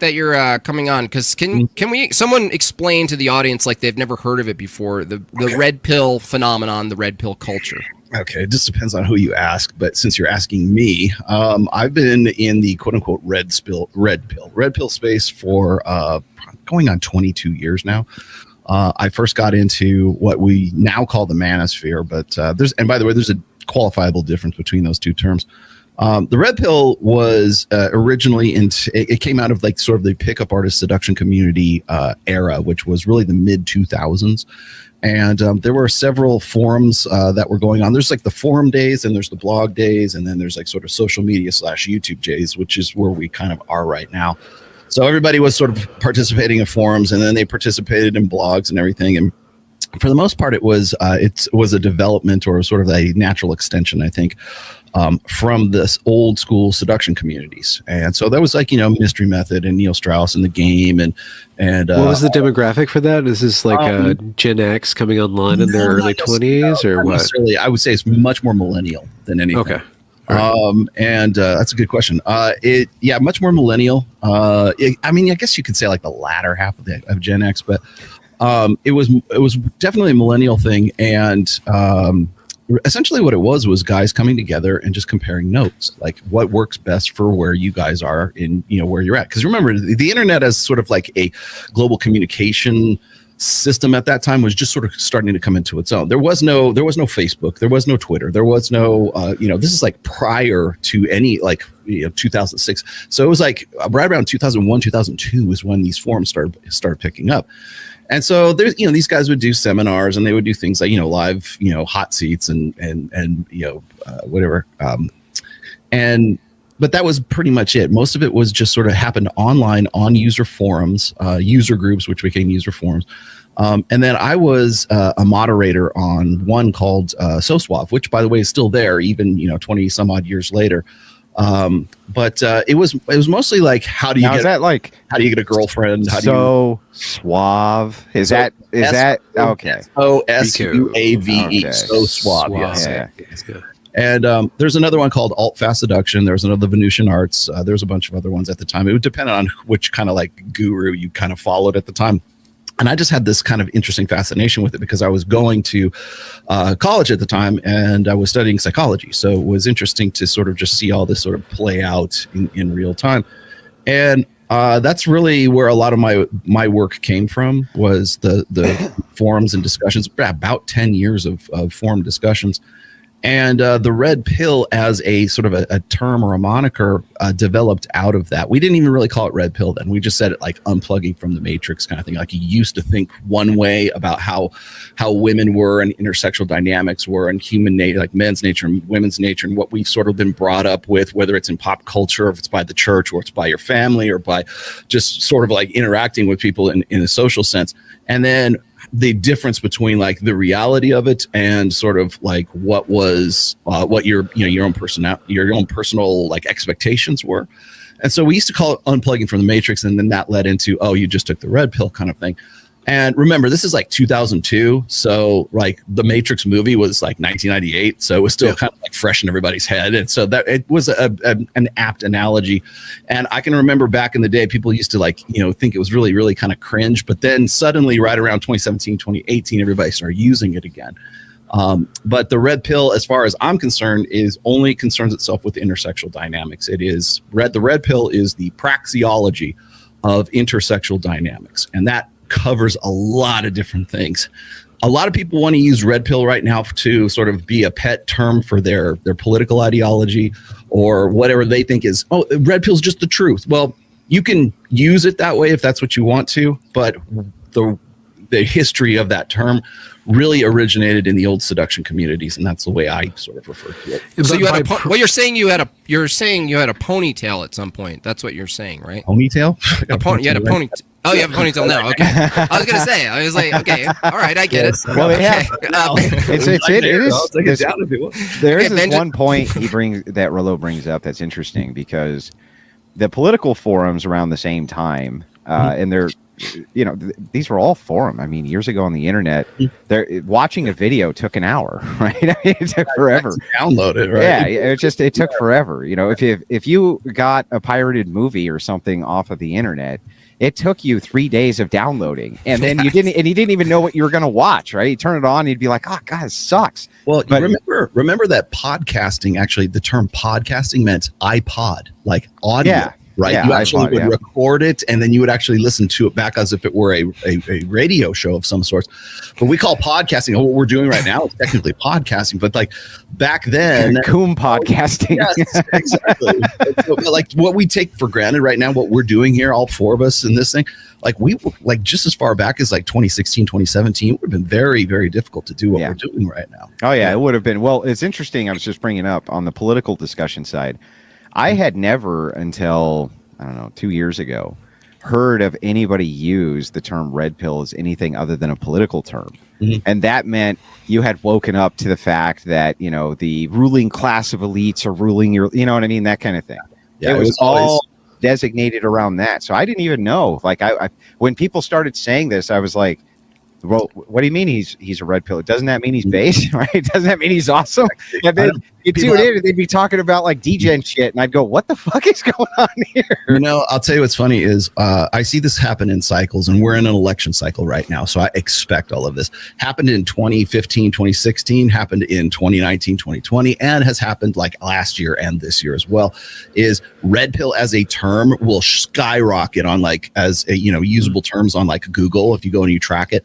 that you're coming on, because can someone explain to the audience, like they've never heard of it before, the red pill phenomenon, the red pill culture? Okay, it just depends on who you ask, but since you're asking me, I've been in the quote unquote red pill space for going on 22 years now. I first got into what we now call the manosphere, but by the way, there's a qualifiable difference between those two terms. The red pill was originally it came out of like sort of the pickup artist seduction community era, which was really the mid 2000s. And there were several forums that were going on. There's like the forum days, and there's the blog days, and then there's like sort of social media / YouTube days, which is where we kind of are right now. So everybody was sort of participating in forums, and then they participated in blogs and everything. And for the most part, it was a development or sort of a natural extension, I think, from this old school seduction communities. And so that was like, Mystery Method and Neil Strauss and The Game. And what was the demographic for that? Is this like a Gen X coming online in their early 20s or what? Necessarily. I would say it's much more millennial than anything. Okay. Right. And that's a good question. Much more millennial. I guess you could say like the latter half of Gen X, but it was definitely a millennial thing. And essentially what it was guys coming together and just comparing notes, like what works best for where you guys are in, where you're at. Because remember, the internet as sort of like a global communication system at that time was just sort of starting to come into its own. There was no Facebook, there was no Twitter, there was no this is like prior to any 2006. So it was like right around 2001, 2002 is when these forums started picking up. And so there's these guys would do seminars, and they would do things like live hot seats and whatever. But that was pretty much it. Most of it was just sort of happened online on user forums, user groups, which became user forums. And then I was a moderator on one called So Suave, which, by the way, is still there, even 20 some odd years later. But it was mostly like, how do you get a girlfriend? Suave is that okay? SUAVE. So Suave. Yes. Yeah. And there's another one called Alt Fast Seduction. There's another Venusian Arts. There's a bunch of other ones at the time. It would depend on which kind of like guru you kind of followed at the time. And I just had this kind of interesting fascination with it because I was going to college at the time, and I was studying psychology. So it was interesting to sort of just see all this sort of play out in real time. And that's really where a lot of my work came from, was the forums and discussions, about 10 years of forum discussions. And the red pill as a sort of a term or a moniker developed out of that. We didn't even really call it red pill then. We just said it like unplugging from the matrix kind of thing. Like you used to think one way about how women were and intersexual dynamics were and human nature, like men's nature and women's nature, and what we've sort of been brought up with, whether it's in pop culture, or if it's by the church, or it's by your family, or by just sort of like interacting with people in a social sense. And then the difference between like the reality of it and sort of like what was what your own personal like expectations were. And so we used to call it unplugging from the matrix, and then that led into, you just took the red pill kind of thing. And remember, this is like 2002, so like the Matrix movie was like 1998, so it was still kind of like fresh in everybody's head. And so that it was an apt analogy. And I can remember back in the day, people used to like think it was really, really kind of cringe, but then suddenly right around 2017, 2018, everybody started using it again. But the red pill, as far as I'm concerned, is only concerns itself with intersexual dynamics. The red pill is the praxiology of intersexual dynamics, and that covers a lot of different things. A lot of people want to use red pill right now to sort of be a pet term for their political ideology or whatever they think is, red pill's just the truth. Well, you can use it that way if that's what you want to, but the history of that term really originated in the old seduction communities, and that's the way I sort of refer to it. So you're saying you had a ponytail at some point. That's what you're saying, right? Ponytail? You had a ponytail. Oh, you have a ponytail now. Okay. I was gonna say. I was like, okay, all right, I get it. Well, yeah. There is this one point that Rollo brings up that's interesting, because the political forums around the same time and they're, these were all forum. I mean, years ago on the internet, they're watching a video took an hour, right? I mean, it took forever. Download it, right? Yeah, it took forever. If you got a pirated movie or something off of the internet, it took you 3 days of downloading, and then you didn't even know what you were going to watch, right? You turn it on, and you'd be like, "Oh God, it sucks." Well, remember that podcasting, actually, the term podcasting meant iPod, like audio. Yeah. Right, yeah, you actually would record it, and then you would actually listen to it back as if it were a radio show of some sort. But we call podcasting, what we're doing right now is technically podcasting. But like back then, coom podcasting. Yes, exactly. Like what we take for granted right now, what we're doing here, all four of us in this thing, like just as far back as like 2016, 2017, it would have been very, very difficult to do what we're doing right now. Oh yeah, it would have been. Well, it's interesting. I was just bringing up on the political discussion side. I had never until, 2 years ago, heard of anybody use the term red pill as anything other than a political term. Mm-hmm. And that meant you had woken up to the fact that, the ruling class of elites are ruling your, you know what I mean? That kind of thing. Yeah, it was all designated around that. So I didn't even know. Like I when people started saying this, I was like, well, what do you mean he's a red pill? Doesn't that mean he's base, right? Doesn't that mean he's awesome? And then you tune in and they'd be talking about like degen shit, and I'd go, what the fuck is going on here? I'll tell you what's funny is I see this happen in cycles, and we're in an election cycle right now, so I expect all of this. Happened in 2015, 2016, happened in 2019, 2020, and has happened like last year and this year as well. Is red pill as a term will skyrocket on like as a, usable terms on like Google if you go and you track it.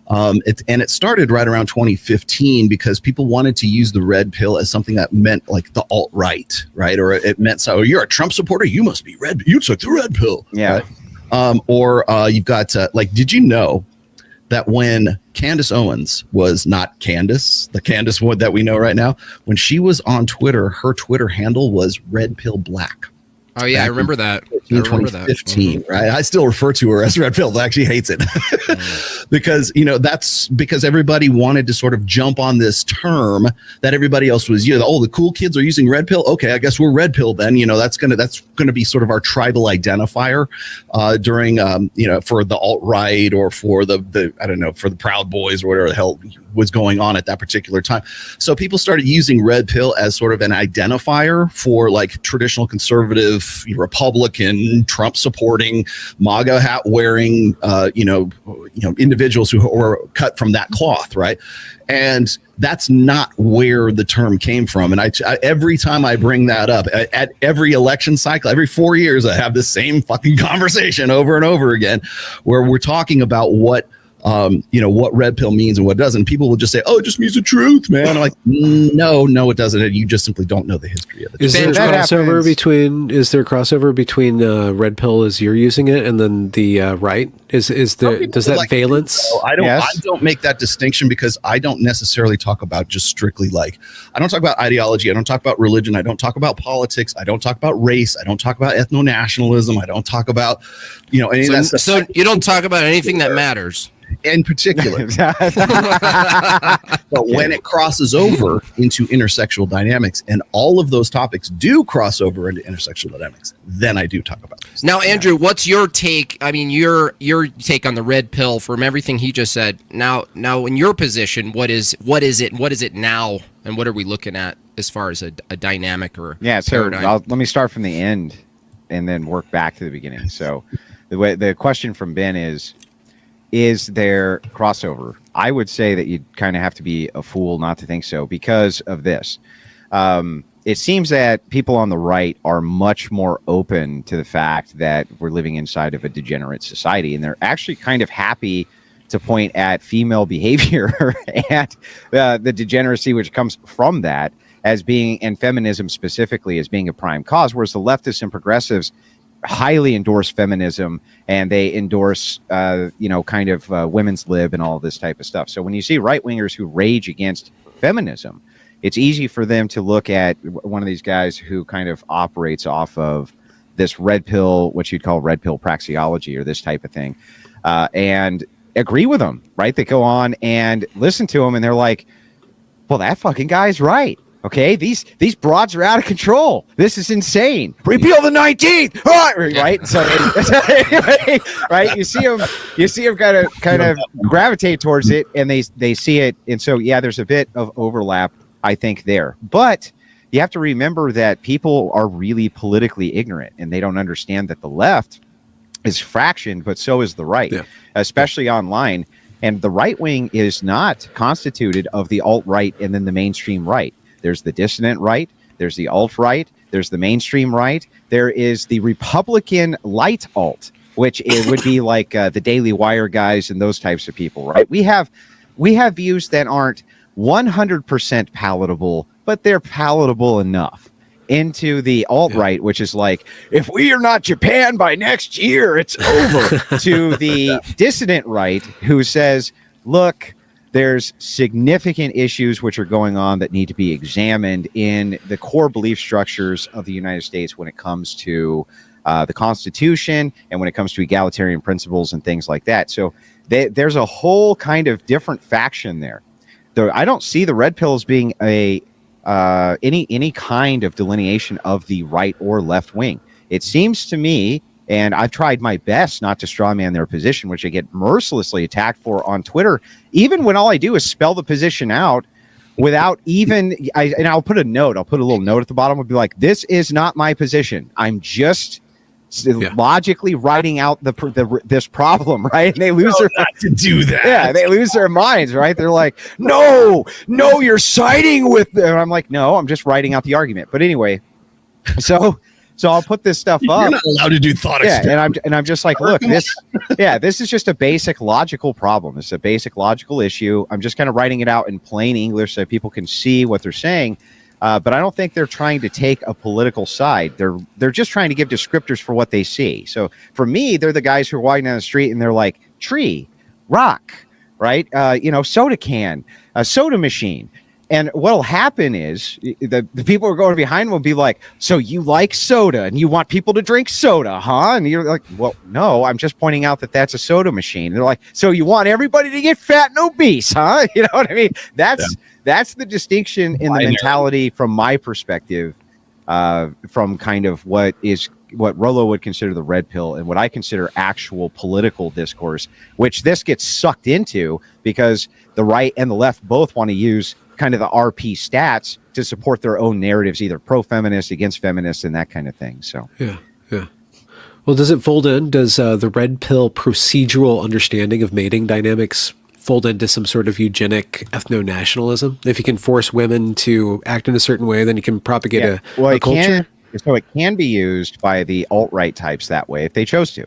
It started right around 2015 because people wanted to use the red pill as something that meant like the alt-right, right? Or it meant, so you're a Trump supporter, you must be red. You took the red pill. Yeah. Right? Or you've got did you know that when Candace Owens was not Candace, the Candace Wood that we know right now, when she was on Twitter, her Twitter handle was Red Pill Black. Oh yeah, I remember that. 2015, right? I still refer to her as Red Pill. I actually hates it because that's because everybody wanted to sort of jump on this term that everybody else was using. Oh, the cool kids are using Red Pill. Okay, I guess we're Red Pill then. That's gonna be sort of our tribal identifier during for the alt-right or for the I don't know, for the Proud Boys or whatever the hell was going on at that particular time. So people started using Red Pill as sort of an identifier for like traditional conservative Republican, Trump supporting, MAGA hat wearing, individuals who were cut from that cloth, right? And that's not where the term came from. And I every time I bring that up at every election cycle, every 4 years, I have this same fucking conversation over and over again, where we're talking about what red pill means and what it doesn't. People will just say, "Oh, it just means the truth, man." I'm like, no, it doesn't. You just simply don't know the history of it. Is there a crossover between red pill as you're using it and then the right? Does that valence? I don't make that distinction because I don't necessarily talk about just strictly I don't talk about ideology. I don't talk about religion. I don't talk about politics. I don't talk about race. I don't talk about ethno-nationalism. I don't talk about any of that stuff. So you don't talk about anything that matters. In particular. But when it crosses over into intersexual dynamics, and all of those topics do cross over into intersexual dynamics, then I do talk about this. Now, Andrew, what's your take? I mean, your take on the red pill from everything he just said. Now, in your position, what is it? What is it now? And what are we looking at as far as a dynamic or paradigm? Let me start from the end and then work back to the beginning. So the question from Ben is there crossover? I would say that you'd kind of have to be a fool not to think so because of this. It seems that people on the right are much more open to the fact that we're living inside of a degenerate society, and they're actually kind of happy to point at female behavior and the degeneracy which comes from that as being, and feminism specifically, as being a prime cause, whereas the leftists and progressives highly endorse feminism and they endorse women's lib and all this type of stuff. So when you see right-wingers who rage against feminism, it's easy for them to look at one of these guys who kind of operates off of this red pill, what you'd call red pill praxiology or this type of thing, and agree with them, right? They go on and listen to them and they're like, well, that fucking guy's right. Okay, these broads are out of control. This is insane. Repeal the 19th, right? So, right, you see them kind of gravitate towards it, and they see it, and so yeah, there's a bit of overlap, I think, there. But you have to remember that people are really politically ignorant, and they don't understand that the left is fractioned, but so is the right, especially online. And the right wing is not constituted of the alt-right and then the mainstream right. There's the dissident right, there's the alt-right, there's the mainstream right, there is the Republican light alt, which it would be like the Daily Wire guys and those types of people, right? We have views that aren't 100% palatable, but they're palatable enough. Into the alt-right, which is like, if we are not Japan by next year, it's over. To the dissident right, who says, look, there's significant issues which are going on that need to be examined in the core belief structures of the United States when it comes to the Constitution and when it comes to egalitarian principles and things like that. So there's a whole kind of different faction there. I don't see the red pill as being any kind of delineation of the right or left wing. It seems to me, and I've tried my best not to strawman their position, which I get mercilessly attacked for on Twitter, even when all I do is spell the position out without even, and I'll put a little note at the bottom. I'll be like, this is not my position. I'm just logically writing out this problem, right? And they lose to do that. Yeah, they lose their minds, right? They're like, no, you're siding with them. And I'm like, no, I'm just writing out the argument. But anyway, so I'll put this stuff up. You're not allowed to do thought experiments. And I'm just like, look, this is just a basic logical problem. It's a basic logical issue. I'm just kind of writing it out in plain English so people can see what they're saying. But I don't think they're trying to take a political side. They're just trying to give descriptors for what they see. So for me, they're the guys who are walking down the street and they're like, tree, rock, right? Soda can, a soda machine. And what'll happen is the people who are going behind will be like, so you like soda and you want people to drink soda, huh? And you're like, well, no, I'm just pointing out that that's a soda machine. And they're like, so you want everybody to get fat and obese, huh? You know what I mean? That's the distinction in the mentality from my perspective, from kind of what Rollo would consider the red pill and what I consider actual political discourse, which this gets sucked into because the right and the left both want to use kind of the RP stats to support their own narratives, either pro-feminist, against feminists, and that kind of thing. So yeah. Well, does it fold in? Does the red pill procedural understanding of mating dynamics fold into some sort of eugenic ethno-nationalism? If you can force women to act in a certain way, then you can propagate a culture? It can be used by the alt-right types that way if they chose to.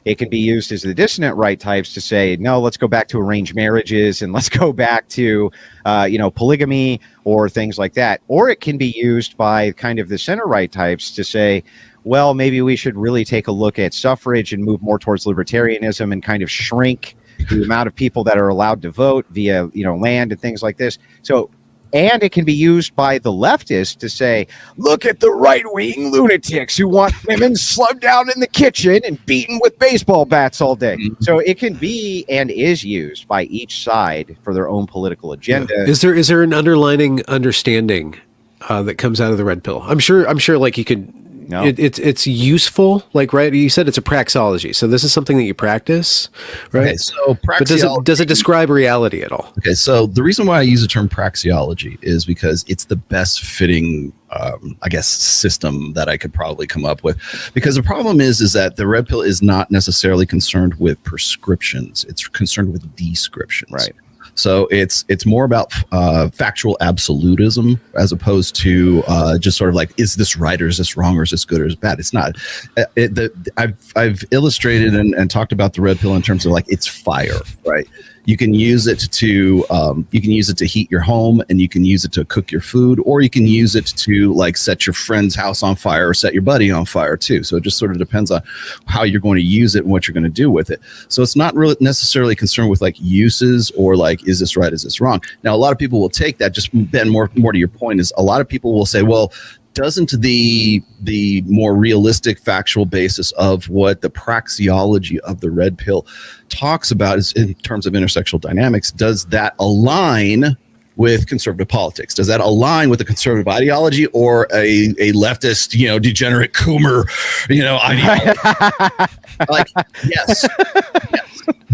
It can be used as the dissonant right types to say, no, let's go back to arranged marriages and let's go back to, polygamy or things like that. Or it can be used by kind of the center right types to say, well, maybe we should really take a look at suffrage and move more towards libertarianism and kind of shrink the amount of people that are allowed to vote via, land and things like this. So, and it can be used by the leftists to say, look at the right-wing lunatics who want women slugged down in the kitchen and beaten with baseball bats all day. Mm-hmm. So it can be and is used by each side for their own political agenda. Yeah. Is there an underlining understanding that comes out of the red pill? I'm sure like you could. No. It's useful, like, right? You said it's a praxiology, so this is something that you practice, right? Okay, so but does it describe reality at all? Okay, so the reason why I use the term praxiology is because it's the best fitting, system that I could probably come up with. Because the problem is that the red pill is not necessarily concerned with prescriptions; it's concerned with descriptions. Right. So it's more about factual absolutism as opposed to just sort of like, is this right or is this wrong or is this good or is bad? It's not. I've illustrated and talked about the red pill in terms of like it's fire, right? You can use it to heat your home, and you can use it to cook your food, or you can use it to like set your friend's house on fire or set your buddy on fire too. So it just sort of depends on how you're going to use it and what you're going to do with it. So it's not really necessarily concerned with like uses or like, is this right, is this wrong? Now, a lot of people will take that, just Ben, more to your point, is a lot of people will say, well, doesn't the more realistic factual basis of what the praxiology of the red pill talks about is in terms of intersexual dynamics, does that align with conservative politics? Does that align with the conservative ideology or a leftist, degenerate Coomer, ideology? Like, yes,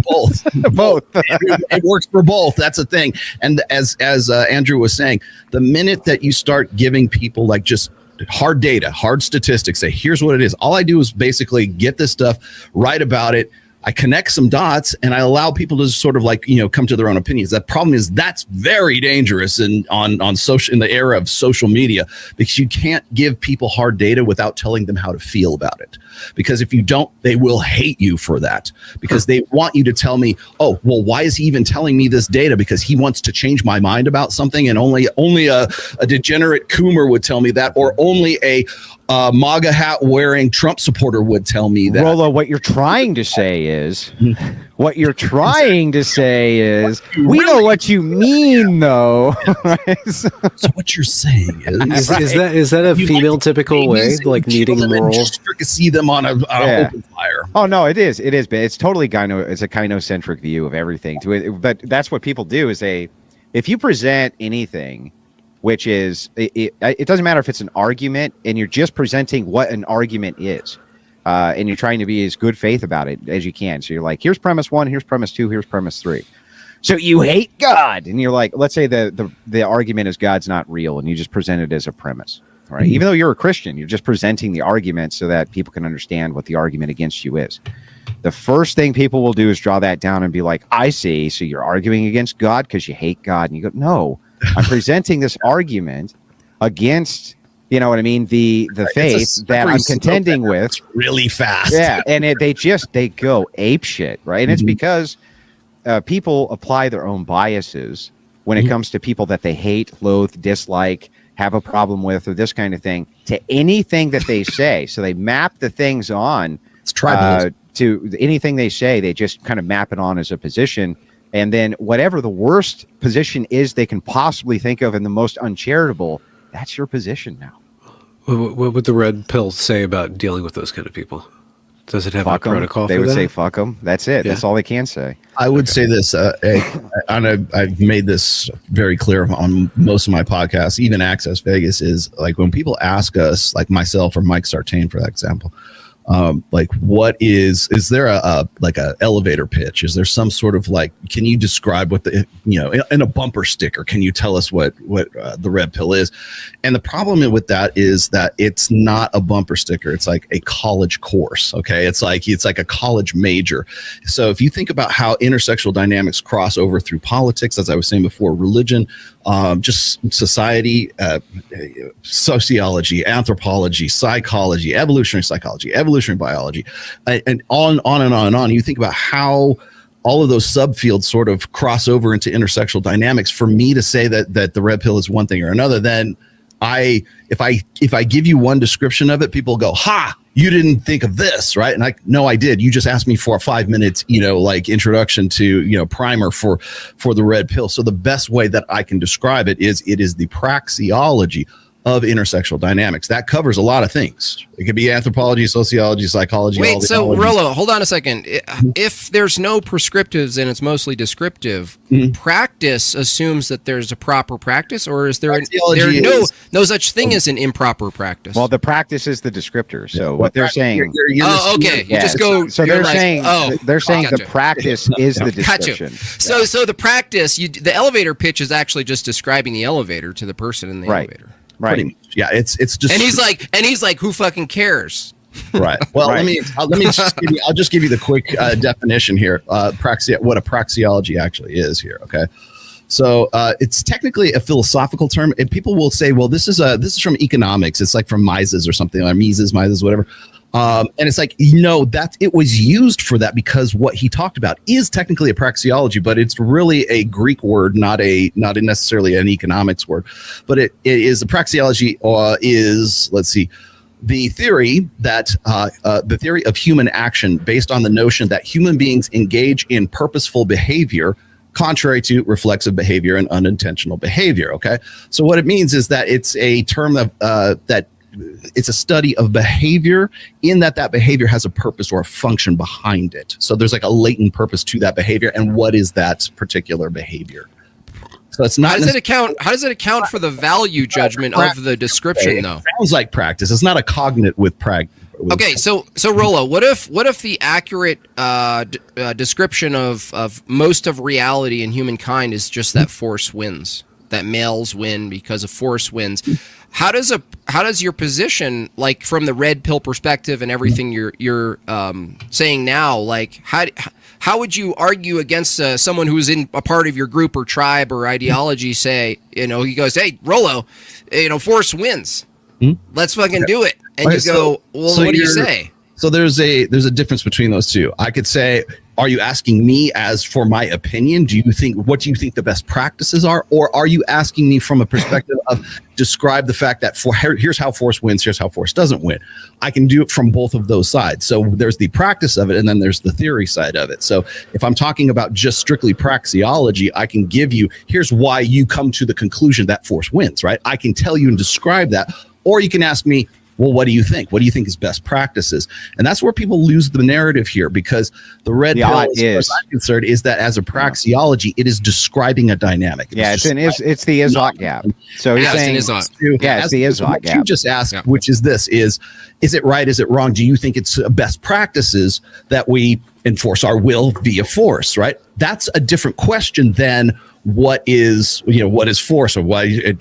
both. Both. It works for both. That's a thing. And as Andrew was saying, the minute that you start giving people like just hard data, hard statistics, say, here's what it is. All I do is basically get this stuff, write about it. I connect some dots and I allow people to sort of come to their own opinions. The problem is that's very dangerous in the era of social media, because you can't give people hard data without telling them how to feel about it. Because if you don't, they will hate you for that, because they want you to tell me, oh, well, why is he even telling me this data? Because he wants to change my mind about something, and only a degenerate Coomer would tell me that, or only a MAGA hat wearing Trump supporter would tell me that. Rollo, what you're trying to say is, we know what you mean, though. So what you're saying is that a female typical way, like needing moral? See them on an open fire. Oh no, it is. But it's totally it's a gynocentric view of everything. But that's what people do. Is if you present anything, which is it doesn't matter if it's an argument and you're just presenting what an argument is, and you're trying to be as good faith about it as you can. So you're like, here's premise 1, here's premise 2, here's premise 3. So you hate God, and you're like, let's say the argument is God's not real, and you just present it as a premise, right? Mm-hmm. Even though you're a Christian, you're just presenting the argument so that people can understand what the argument against you is. The first thing people will do is draw that down and be like, I see. So you're arguing against God because you hate God, and you go, no. I'm presenting this argument against, you know what I mean, the faith that I'm contending with really fast. Yeah, and they go ape shit, right? And it's because people apply their own biases when it comes to people that they hate, loathe, dislike, have a problem with, or this kind of thing, to anything that they say. So they map the things on to anything they say. They just kind of map it on as a position. And then whatever the worst position is they can possibly think of and the most uncharitable, that's your position now. What would the red pill say about dealing with those kind of people? Does it have a protocol? They would say, fuck them. That's it. Yeah. That's all they can say. I would say this, and I've made this very clear on most of my podcasts, even Access Vegas, is like when people ask us, like myself or Mike Sartain, for that example, like what is there a elevator pitch? Is there some sort of can you describe what in a bumper sticker, can you tell us what the red pill is? And the problem with that is that it's not a bumper sticker. It's like a college course. Okay. It's like a college major. So if you think about how intersexual dynamics cross over through politics, as I was saying before, religion, just society, sociology, anthropology, psychology, evolutionary biology, and on and on and on. You think about how all of those subfields sort of cross over into intersexual dynamics. For me to say that the red pill is one thing or another, then if I give you one description of it, people go, ha, you didn't think of this, right? And no, I did. You just asked me for a 5 minutes, introduction to, primer for the red pill. So the best way that I can describe it is the praxiology of intersexual dynamics. That covers a lot of things. It could be anthropology, sociology, psychology. Wait, so Rollo, hold on a second. If there's no prescriptives and it's mostly descriptive, practice assumes that there's a proper practice, or is there no such thing as an improper practice? Well, the practice is the descriptor. So what they're saying. Okay. You just go. So they're saying the practice is the description. Gotcha. So the practice, the elevator pitch is actually just describing the elevator to the person in the elevator. Right. Yeah. It's just. And he's like, who fucking cares? Right. Well, let me I'll just give you the quick definition here. What a praxiology actually is here. Okay. So it's technically a philosophical term, and people will say, well, this is from economics. It's like from Mises or something, or Mises, whatever. And it's like, that it was used for that because what he talked about is technically a praxeology, but it's really a Greek word, not necessarily an economics word. But it is the praxeology is, let's see, the theory that the theory of human action based on the notion that human beings engage in purposeful behavior contrary to reflexive behavior and unintentional behavior. Okay, so what it means is that it's a term of that. It's a study of behavior in that behavior has a purpose or a function behind it. So there's like a latent purpose to that behavior. And what is that particular behavior? So it's not. How does it account for the value judgment of the description, though? It sounds like practice. It's not a cognate with Okay, so Rollo, what if the accurate description of most of reality in humankind is just that force wins, that males win because of force wins? How does your position, like from the red pill perspective and everything you're saying now, like how would you argue against someone who's in a part of your group or tribe or ideology? Say, he goes, hey, Rollo, force wins. Let's fucking do it. And you go, well, what do you say? So there's a difference between those two. I could say, are you asking me as for my opinion? What do you think the best practices are? Or are you asking me from a perspective of describe the fact that here's how force wins, here's how force doesn't win? I can do it from both of those sides. So there's the practice of it, and then there's the theory side of it. So if I'm talking about just strictly praxiology, I can give you, here's why you come to the conclusion that force wins, right? I can tell you and describe that. Or you can ask me, well, what do you think? What do you think is best practices? And that's where people lose the narrative here, because the red pill, as far as I'm concerned, is that as a praxeology, it is describing a dynamic. It's the Izot gap. So he's saying, it's the Izot gap. You just asked, which is this: is it right? Is it wrong? Do you think it's best practices that we enforce our will via force? Right? That's a different question than what is force, or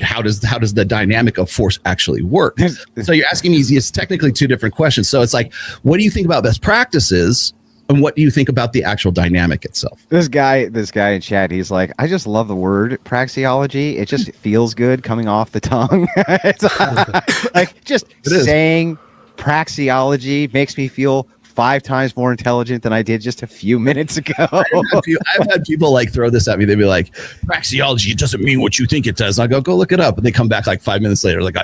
how does the dynamic of force actually work? So you're asking me, it's technically two different questions. So it's like, what do you think about best practices, and what do you think about the actual dynamic itself? This guy in chat, he's like, I just love the word praxeology. It just feels good coming off the tongue. It's like saying praxeology makes me feel 5 times more intelligent than I did just a few minutes ago. I've had people like throw this at me. They'd be like, praxeology, it doesn't mean what you think it does. And I go look it up. And they come back like 5 minutes later, like,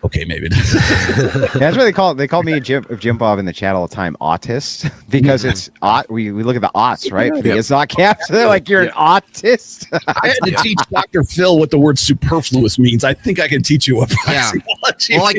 okay, maybe. That's what they call me and Jimbob in the chat all the time, autist, because it's we look at the aughts, right? It's not caps. They're like, you're an autist. I had to teach Dr. Phil what the word superfluous means. I think I can teach you what praxeology Well, I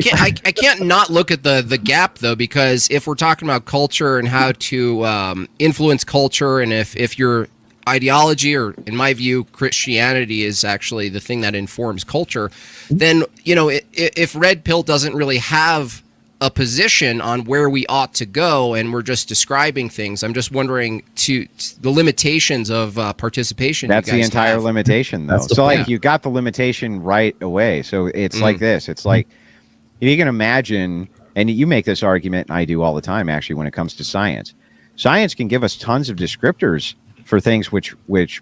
can't not look at the gap, though, because if we're talking about culture and how to influence culture, and if your ideology, or in my view, Christianity is actually the thing that informs culture, then, if red pill doesn't really have a position on where we ought to go, and we're just describing things, I'm just wondering to the limitations of participation. That's the entire limitation, though. So you got the limitation right away. So it's like this. It's like, if you can imagine, and you make this argument, and I do all the time, actually, when it comes to science. Science can give us tons of descriptors for things which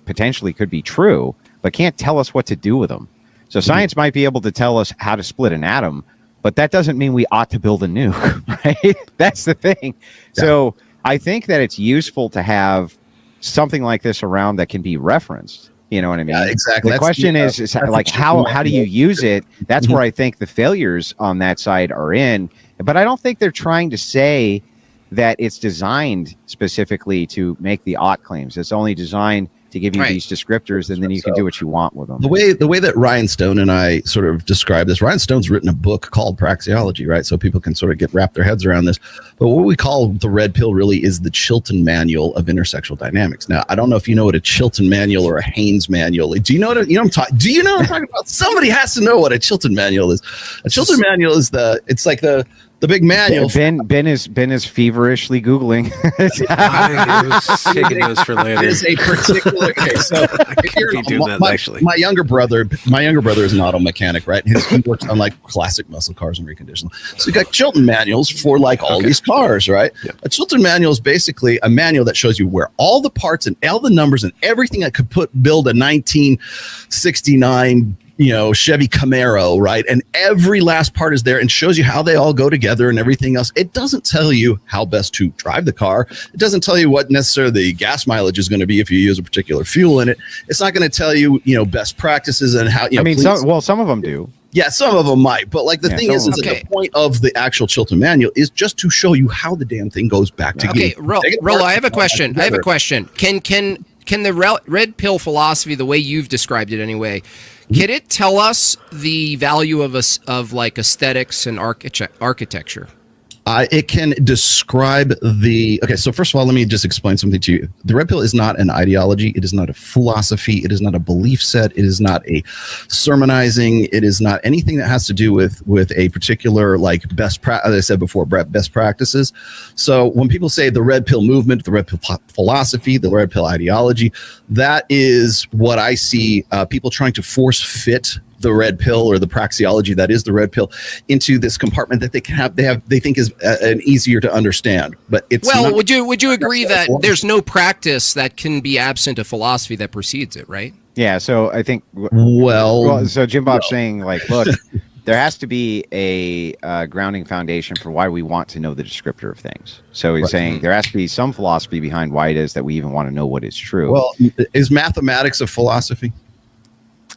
potentially could be true, but can't tell us what to do with them. So science might be able to tell us how to split an atom, but that doesn't mean we ought to build a nuke, right? That's the thing. Yeah. So I think that it's useful to have something like this around that can be referenced. You know what I mean? Yeah, exactly. The question is like, how do you use it? That's where I think the failures on that side are in. But I don't think they're trying to say that it's designed specifically to make the ought claims. It's only designed to give you these descriptors, and then you can do what you want with them. The way that Ryan Stone and I sort of describe this, Ryan Stone's written a book called Praxeology, right? So people can sort of wrap their heads around this. But what we call the red pill really is the Chilton Manual of intersexual dynamics. Now, I don't know if you know what a Chilton Manual or a Haynes Manual is. Do you know what I'm talking? Do you know what I'm talking about? Somebody has to know what a Chilton Manual is. A Chilton Manual is the big manual. Ben is feverishly Googling. I was taking notes for later. There's a particular. Okay, so my younger brother is an auto mechanic, right? He works on like classic muscle cars and reconditioning. So you got Chilton manuals for like all these cars, right? Yep. A Chilton manual is basically a manual that shows you where all the parts and all the numbers and everything that could build a 1969 Chevy Camaro, right? And every last part is there and shows you how they all go together and everything else. It doesn't tell you how best to drive the car. It doesn't tell you what necessarily the gas mileage is going to be if you use a particular fuel in it. It's not going to tell you, best practices and how, some of them do. Yeah, some of them might. But like the thing is that the point of the actual Chilton Manual is just to show you how the damn thing goes back together. Okay, Rollo, I have a question. Can the red pill philosophy, the way you've described it anyway, can it tell us the value of like aesthetics and architecture? It can describe okay, so first of all, let me just explain something to you. The red pill is not an ideology. It is not a philosophy. It is not a belief set. It is not a sermonizing. It is not anything that has to do with a particular, like, as I said before, best practices. So when people say the red pill movement, the red pill philosophy, the red pill ideology, that is what I see people trying to force fit the red pill or the praxiology that is the red pill into this compartment that they think is an easier to understand. But it's well, would you agree that there's no practice that can be absent a philosophy that precedes it, right? Yeah. So I think so Jimbob's saying, like, look, there has to be a grounding foundation for why we want to know the descriptor of things. So he's saying there has to be some philosophy behind why it is that we even want to know what is true. Well, is mathematics a philosophy?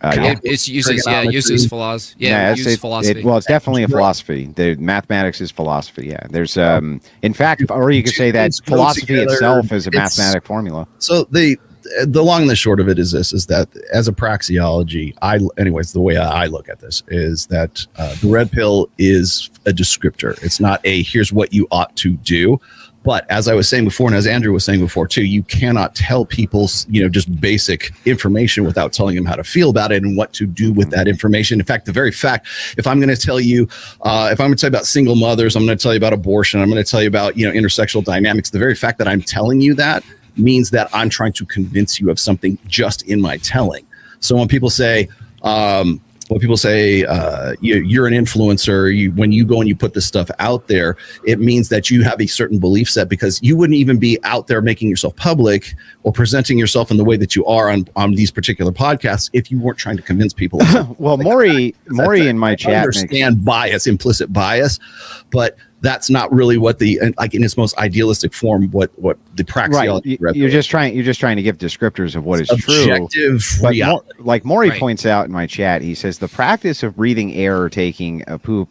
It uses philosophy. Yeah, it uses philosophy. It's definitely a philosophy. The mathematics is philosophy. Yeah, there's in fact, or you could say that philosophy itself is a mathematic formula. So the long and the short of it is this: is that as a praxiology, the way I look at this is that the red pill is a descriptor. It's not a here's what you ought to do. But as I was saying before, and as Andrew was saying before too, you cannot tell people, just basic information without telling them how to feel about it and what to do with that information. In fact, the very fact, if I'm going to tell you, about single mothers, I'm going to tell you about abortion, I'm going to tell you about, intersexual dynamics. The very fact that I'm telling you that means that I'm trying to convince you of something just in my telling. So when people say, you're an influencer, when you go and you put this stuff out there, it means that you have a certain belief set, because you wouldn't even be out there making yourself public or presenting yourself in the way that you are on these particular podcasts if you weren't trying to convince people. Well, Maury in my chat understand implicit bias, but that's not really what in its most idealistic form, what the praxiology. Right. You're just trying to give descriptors of what is objective true. Reality. Like Maury points out in my chat, he says the practice of breathing air or taking a poop,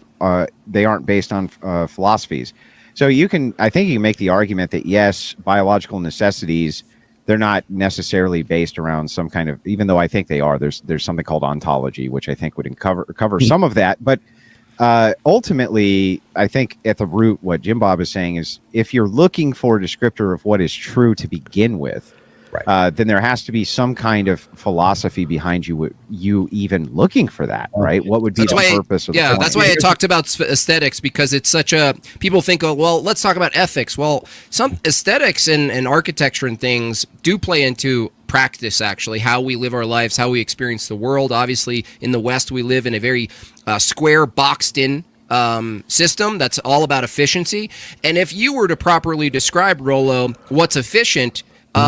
they aren't based on philosophies. So I think you can make the argument that yes, biological necessities, they're not necessarily based around some kind of, even though I think they are. There's something called ontology, which I think would cover some of that, but. Ultimately, I think at the root, what Jimbob is saying is if you're looking for a descriptor of what is true to begin with, then there has to be some kind of philosophy behind you even looking for that, right? What would be the purpose of the that's why I talked about aesthetics, because it's such a, people think, oh, well, let's talk about ethics. Well, some aesthetics and architecture and things do play into practice, actually, how we live our lives, how we experience the world. Obviously, in the West, we live in a very square, boxed-in system that's all about efficiency. And if you were to properly describe, Rollo, what's efficient,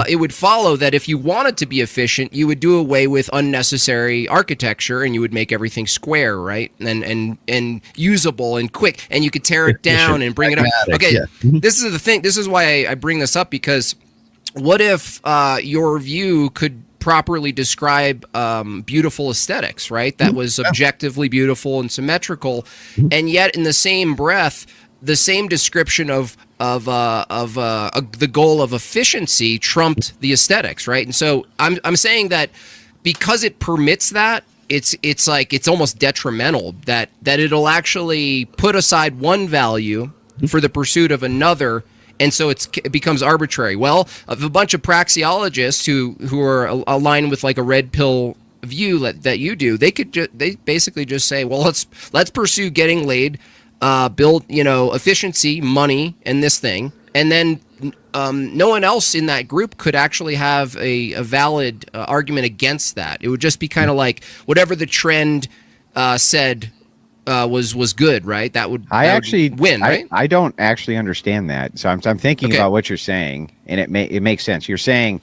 it would follow that if you wanted to be efficient, you would do away with unnecessary architecture and you would make everything square, right? And usable and quick, and you could tear it down and bring it up. Okay, this is the thing. This is why I bring this up, because what if your view could properly describe beautiful aesthetics, right? That was objectively beautiful and symmetrical, and yet in the same breath, the same description of the goal of efficiency trumped the aesthetics, right? And so I'm saying that because it permits that, it's like it's almost detrimental that it'll actually put aside one value for the pursuit of another. And so it becomes arbitrary. Well, of a bunch of praxiologists who are aligned with like a red pill view that you do, they basically just say, well, let's pursue getting laid, build efficiency, money, and this thing, and then no one else in that group could actually have a valid argument against that. It would just be kind of like whatever the trend said. Was good, right? That would win, right? I don't actually understand that. So I'm thinking about what you're saying, and it makes sense. You're saying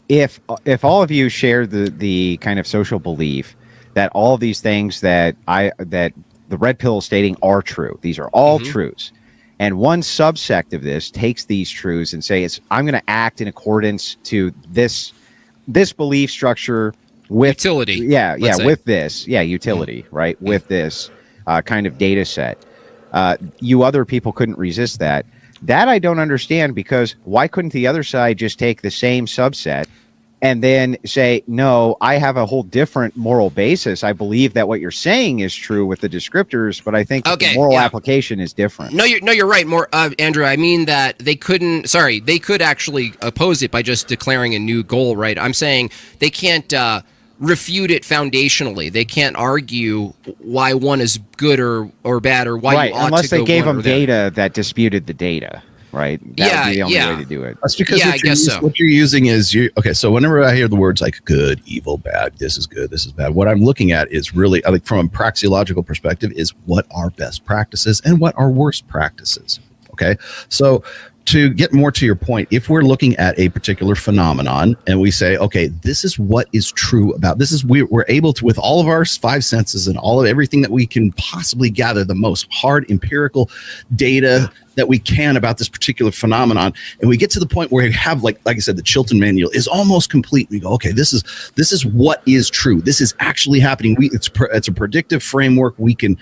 if all of you share the kind of social belief that all of these things that the red pill is stating are true, these are all truths, and one subsect of this takes these truths and say I'm going to act in accordance to this belief structure with utility. Utility, right? With this kind of data set. You other people couldn't resist that. That I don't understand, because why couldn't the other side just take the same subset and then say, no, I have a whole different moral basis. I believe that what you're saying is true with the descriptors, but I think that the moral application is different. No, you're right, Andrew. I mean that they could actually oppose it by just declaring a new goal, right? I'm saying they can't refute it foundationally. They can't argue why one is good or bad, or why you ought unless to they go gave one them or the other. data that disputed the data. Right. That would be the only way to do it. That's because I guess so. What you're using is okay. So whenever I hear the words like good, evil, bad, this is good, this is bad, what I'm looking at is really like from a praxiological perspective is what are best practices and what are worst practices. Okay. So to get more to your point, if we're looking at a particular phenomenon and we say, okay, this is what is true about this, is we're able to, with all of our five senses and all of everything that we can possibly gather, the most hard empirical data that we can about this particular phenomenon, and we get to the point where we have, like I said, the Chilton Manual is almost complete. We go, okay, this is what is true. This is actually happening. It's a predictive framework. We can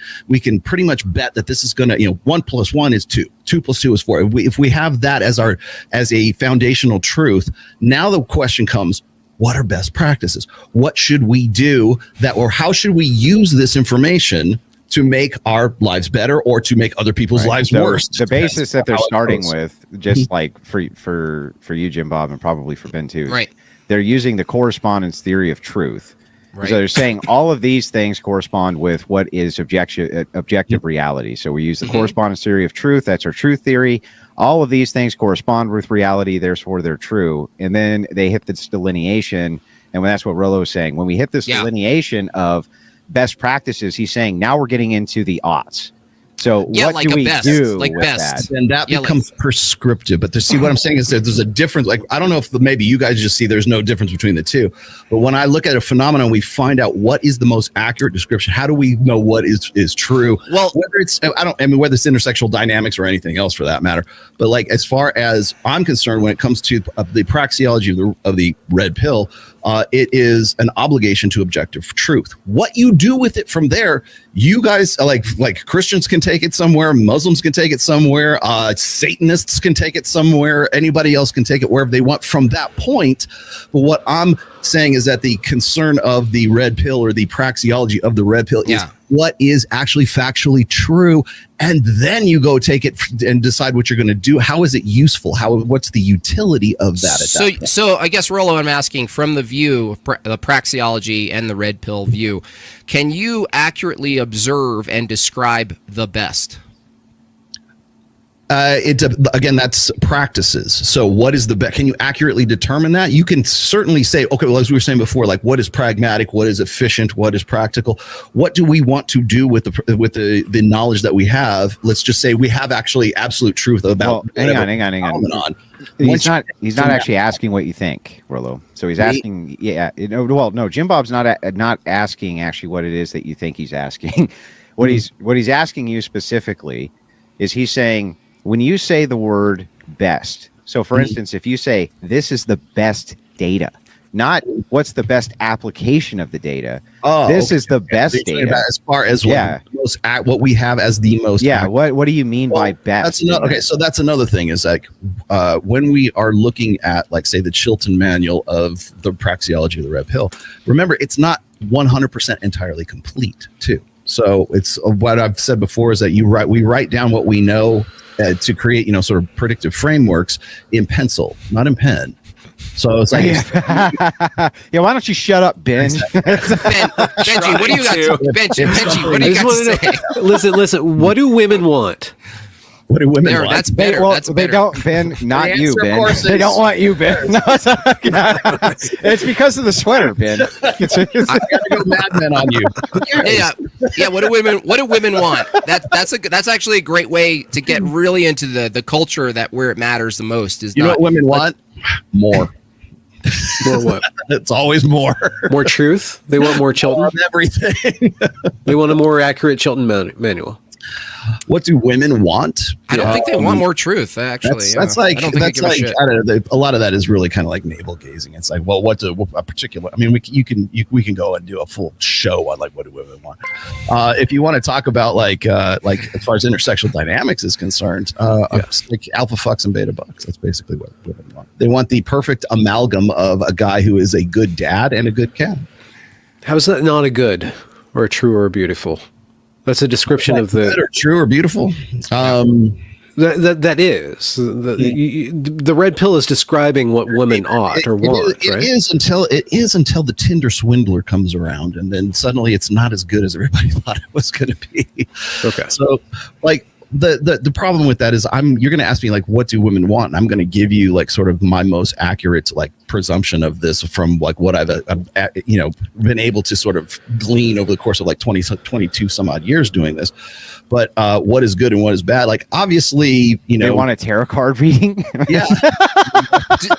pretty much bet that this is going to, 1 + 1 is 2. 2 + 2 is 4. If we have that as a foundational truth, now the question comes, what are best practices? What should we do or how should we use this information to make our lives better or to make other people's lives worse? The basis that they're starting with, just like for you, Jimbob, and probably for Ben too, right? They're using the correspondence theory of truth. Right. So they're saying all of these things correspond with what is objective reality. So we use the correspondence theory of truth. That's our truth theory. All of these things correspond with reality, therefore they're true. And then they hit this delineation, and that's what Rollo is saying. When we hit this delineation of best practices, he's saying now we're getting into the aughts. So what like do we do like with best that? And that becomes prescriptive. But to see what I'm saying is that there's a difference. Like, I don't know if maybe you guys just see there's no difference between the two. But when I look at a phenomenon, we find out what is the most accurate description. How do we know what is true? Well, whether it's whether it's intersexual dynamics or anything else for that matter. But like, as far as I'm concerned, when it comes to the praxiology of the red pill, it is an obligation to objective truth. What you do with it from there, you guys, like Christians can take it somewhere, Muslims can take it somewhere, Satanists can take it somewhere, anybody else can take it wherever they want from that point. But what I'm saying is that the concern of the red pill, or the praxiology of the red pill, is what is actually factually true, and then you go take it and decide what you're going to do. How is it useful? What's the utility of that? So I guess, Rollo, I'm asking, from the view of the praxiology and the red pill view, can you accurately observe and describe the best? Again, that's practices. So what is the best? Can you accurately determine that? You can certainly say, okay, well, as we were saying before, like, what is pragmatic, what is efficient, what is practical? What do we want to do with the knowledge that we have? Let's just say we have actually absolute truth about. Well, hang on. He's not actually asking what you think, Rollo. So he's asking, Jimbob's not asking actually what it is that you think he's asking. What he's asking you specifically is, he's saying, when you say the word best, so for instance, if you say this is the best data, not what's the best application of the data, this is the best data. As far as what we have as the most. Yeah. What do you mean by best? So that's another thing, is like when we are looking at, like, say, the Chilton Manual of the praxiology of the red pill, remember, it's not 100% entirely complete too. So it's what I've said before, is that we write down what we know to create, sort of predictive frameworks in pencil, not in pen. So it's like, why don't you shut up, Ben? Benji, what do you got to Benji, what do you got to say? Listen, what do women want? What do women want? That's better. They don't, Ben. Not you, Ben. They don't want you, Ben. No, it's because of the sweater, Ben. I gotta go Mad Men on you. Yeah. What do women want? That's actually a great way to get really into the culture where it matters the most. Is what women want? More. More what? It's always more. More truth. They want more Chilton. Everything. They want a more accurate Chilton manual. What do women want? I don't think they want more truth. Actually, that's like I don't think that's they give a like shit. I don't know. A lot of that is really kind of like navel gazing. It's like, well, what do a particular? I mean, we can go and do a full show on like what do women want. If you want to talk about like as far as intersexual dynamics is concerned, like alpha fucks and beta bucks. That's basically what women want. They want the perfect amalgam of a guy who is a good dad and a good cat. How is that not a good or a true or a beautiful? That's a description of the Good or true or beautiful. that is the red pill is describing what women ought or want. It right? is until the Tinder swindler comes around, and then suddenly it's not as good as everybody thought it was going to be. Okay. So, like the problem with that is you're going to ask me like, what do women want? And I'm going to give you like sort of my most accurate like presumption of this from like what I've been able to sort of glean over the course of like 22 some odd years doing this. But what is good and what is bad? Like obviously, they want a tarot card reading. Yeah.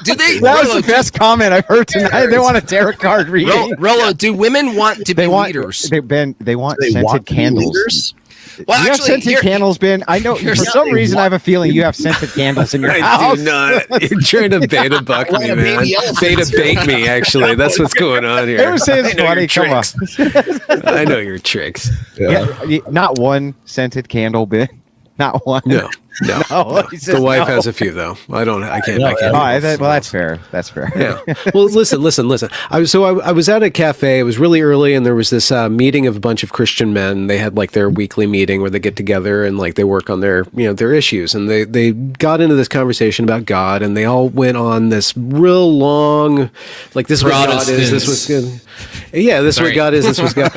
Do they? That was the best comment I've heard tonight. They want a tarot card reading. Rollo, do women want to be leaders? They want scented candles. Leaders? Well, you actually, have scented candles, Ben. I know for some reason I have a feeling you have scented candles in your house. I do not. You're trying to beta buck me, man. Beta bait me, actually. That's what's going on here. They were saying it's funny. Come on. I know your tricks. Yeah, not one scented candle, Ben. Not one. No. The wife has a few, though. I can't. Well, that's fair. That's fair. Yeah. Well, listen. I was at a cafe. It was really early, and there was this meeting of a bunch of Christian men. They had like their weekly meeting where they get together and like they work on their issues. And they got into this conversation about God, and they all went on this real long, like this is what God is. This was good. Yeah, this is what God is. This was God.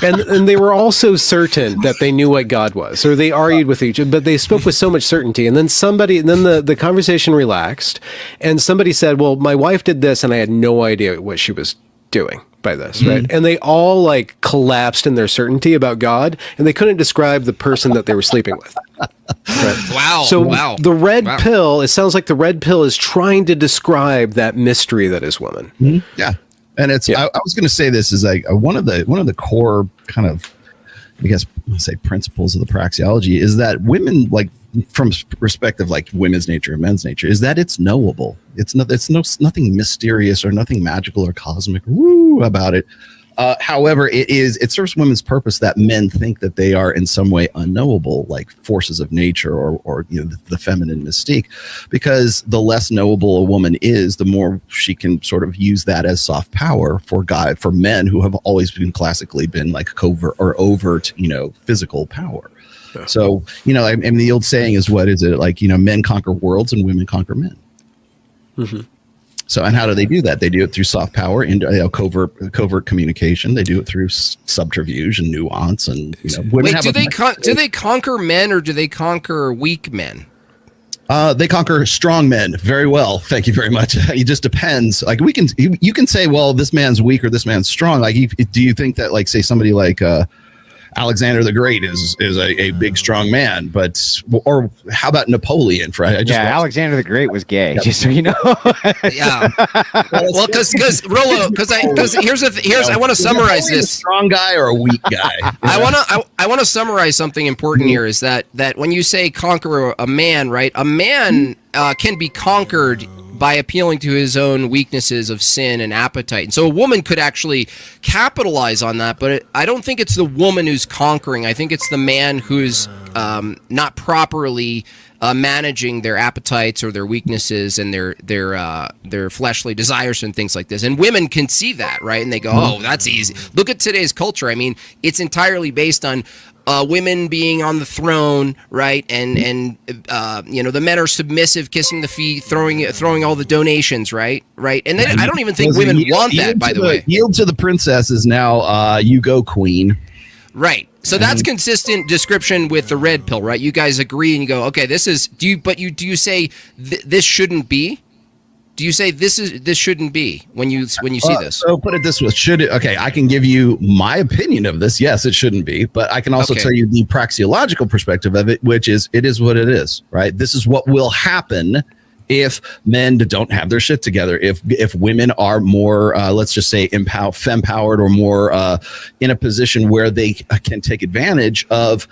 and they were all so certain that they knew what God was, or they argued with each other, but they spoke with so much certainty. And then the conversation relaxed, and somebody said, well, my wife did this and I had no idea what she was doing by this, right? And they all like collapsed in their certainty about God, and they couldn't describe the person that they were sleeping with. Right? Wow. So the red pill, it sounds like the red pill is trying to describe that mystery that is woman. Yeah. And it's I was going to say this is like one of the core kind of, I guess, say principles of the praxiology is that women, like from perspective like women's nature and men's nature, is that it's knowable. It's nothing mysterious or nothing magical or cosmic about it. However, it serves women's purpose that men think that they are in some way unknowable, like forces of nature or the feminine mystique, because the less knowable a woman is, the more she can sort of use that as soft power for men who have always been classically been like covert or overt, physical power. Yeah. So, I mean, the old saying is, what is it? Like, men conquer worlds and women conquer men. Mm-hmm. So, and how do they do that? They do it through soft power and covert communication. They do it through subterfuge and nuance. And wait, do they conquer men or do they conquer weak men? They conquer strong men very well. Thank you very much. It just depends. Like you can say, well, this man's weak or this man's strong. Like, do you think that, like, say somebody like Alexander the Great is a big strong man, or how about Napoleon? Alexander the Great was gay, just so you know. Yeah. Well, because I want to summarize this. A strong guy or a weak guy? I want to summarize something important here. Is that when you say conquer a man, right? A man can be conquered by appealing to his own weaknesses of sin and appetite. And so a woman could actually capitalize on that, but I don't think it's the woman who's conquering. I think it's the man who's not properly managing their appetites or their weaknesses and their fleshly desires and things like this. And women can see that, right? And they go, oh, that's easy. Look at today's culture. I mean, it's entirely based on women being on the throne, right? And the men are submissive, kissing the feet, throwing all the donations, right? And then I don't even think women want that, by the way. Yield to the princess is now you go, queen. Right. So that's consistent description with the red pill, right? You guys agree and you go, okay, this is. Do you say this shouldn't be? Do you say this shouldn't be when you see this? So put it this way: I can give you my opinion of this. Yes, it shouldn't be, but I can also tell you the praxiological perspective of it, which is it is what it is, right? This is what will happen if men don't have their shit together, if women are more, let's just say, fempowered or more in a position where they can take advantage of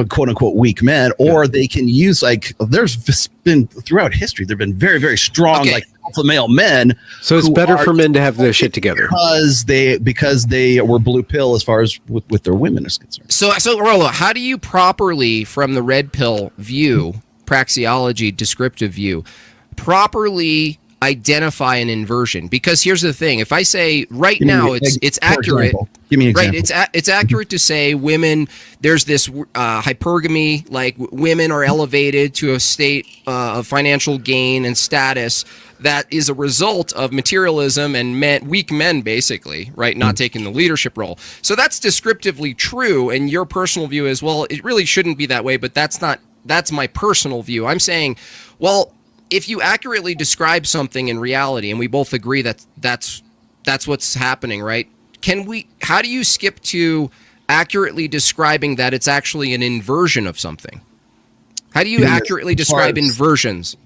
quote unquote weak men, or they can use, like, there's been throughout history, there've been very, very strong, like alpha male men. So it's better for men to have their shit together because they were blue pill as far as with their women is concerned. So Rollo, how do you properly, from the red pill view, praxiology, descriptive view, properly identify an inversion? Because here's the thing: if I say right now it's accurate, give me an example. Right, it's accurate to say women. There's this hypergamy, like women are elevated to a state of financial gain and status that is a result of materialism and weak men, basically, right, not taking the leadership role. So that's descriptively true, and your personal view is, well, it really shouldn't be that way, but that's my personal view. I'm saying, well, if you accurately describe something in reality, and we both agree that that's what's happening, right? How do you skip to accurately describing that it's actually an inversion of something? How do you accurately describe inversions?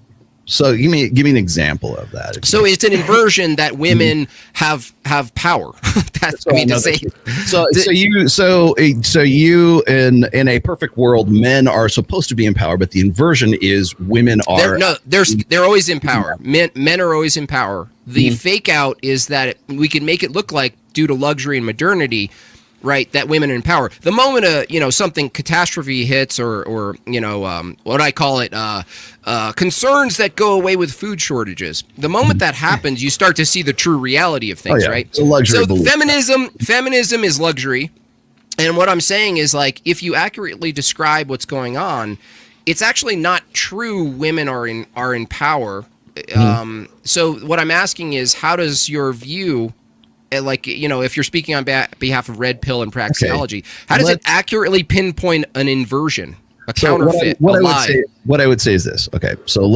So give me an example of that. So it's an inversion that women have power. That's what I mean to say. So you in a perfect world, men are supposed to be in power, but the inversion is women are. They're always in power. Men are always in power. The fake out is that we can make it look like, due to luxury and modernity, right, that women are in power. The moment something catastrophe hits, or what I call it, concerns that go away with food shortages. The moment that happens, you start to see the true reality of things, right? It's a luxury belief. Feminism is luxury, and what I'm saying is, like, if you accurately describe what's going on, it's actually not true. Women are in power. So what I'm asking is, how does your view, like, if you're speaking on behalf of red pill and praxiology, how does it accurately pinpoint an inversion, a counterfeit, a lie? What I would say is this. Okay, so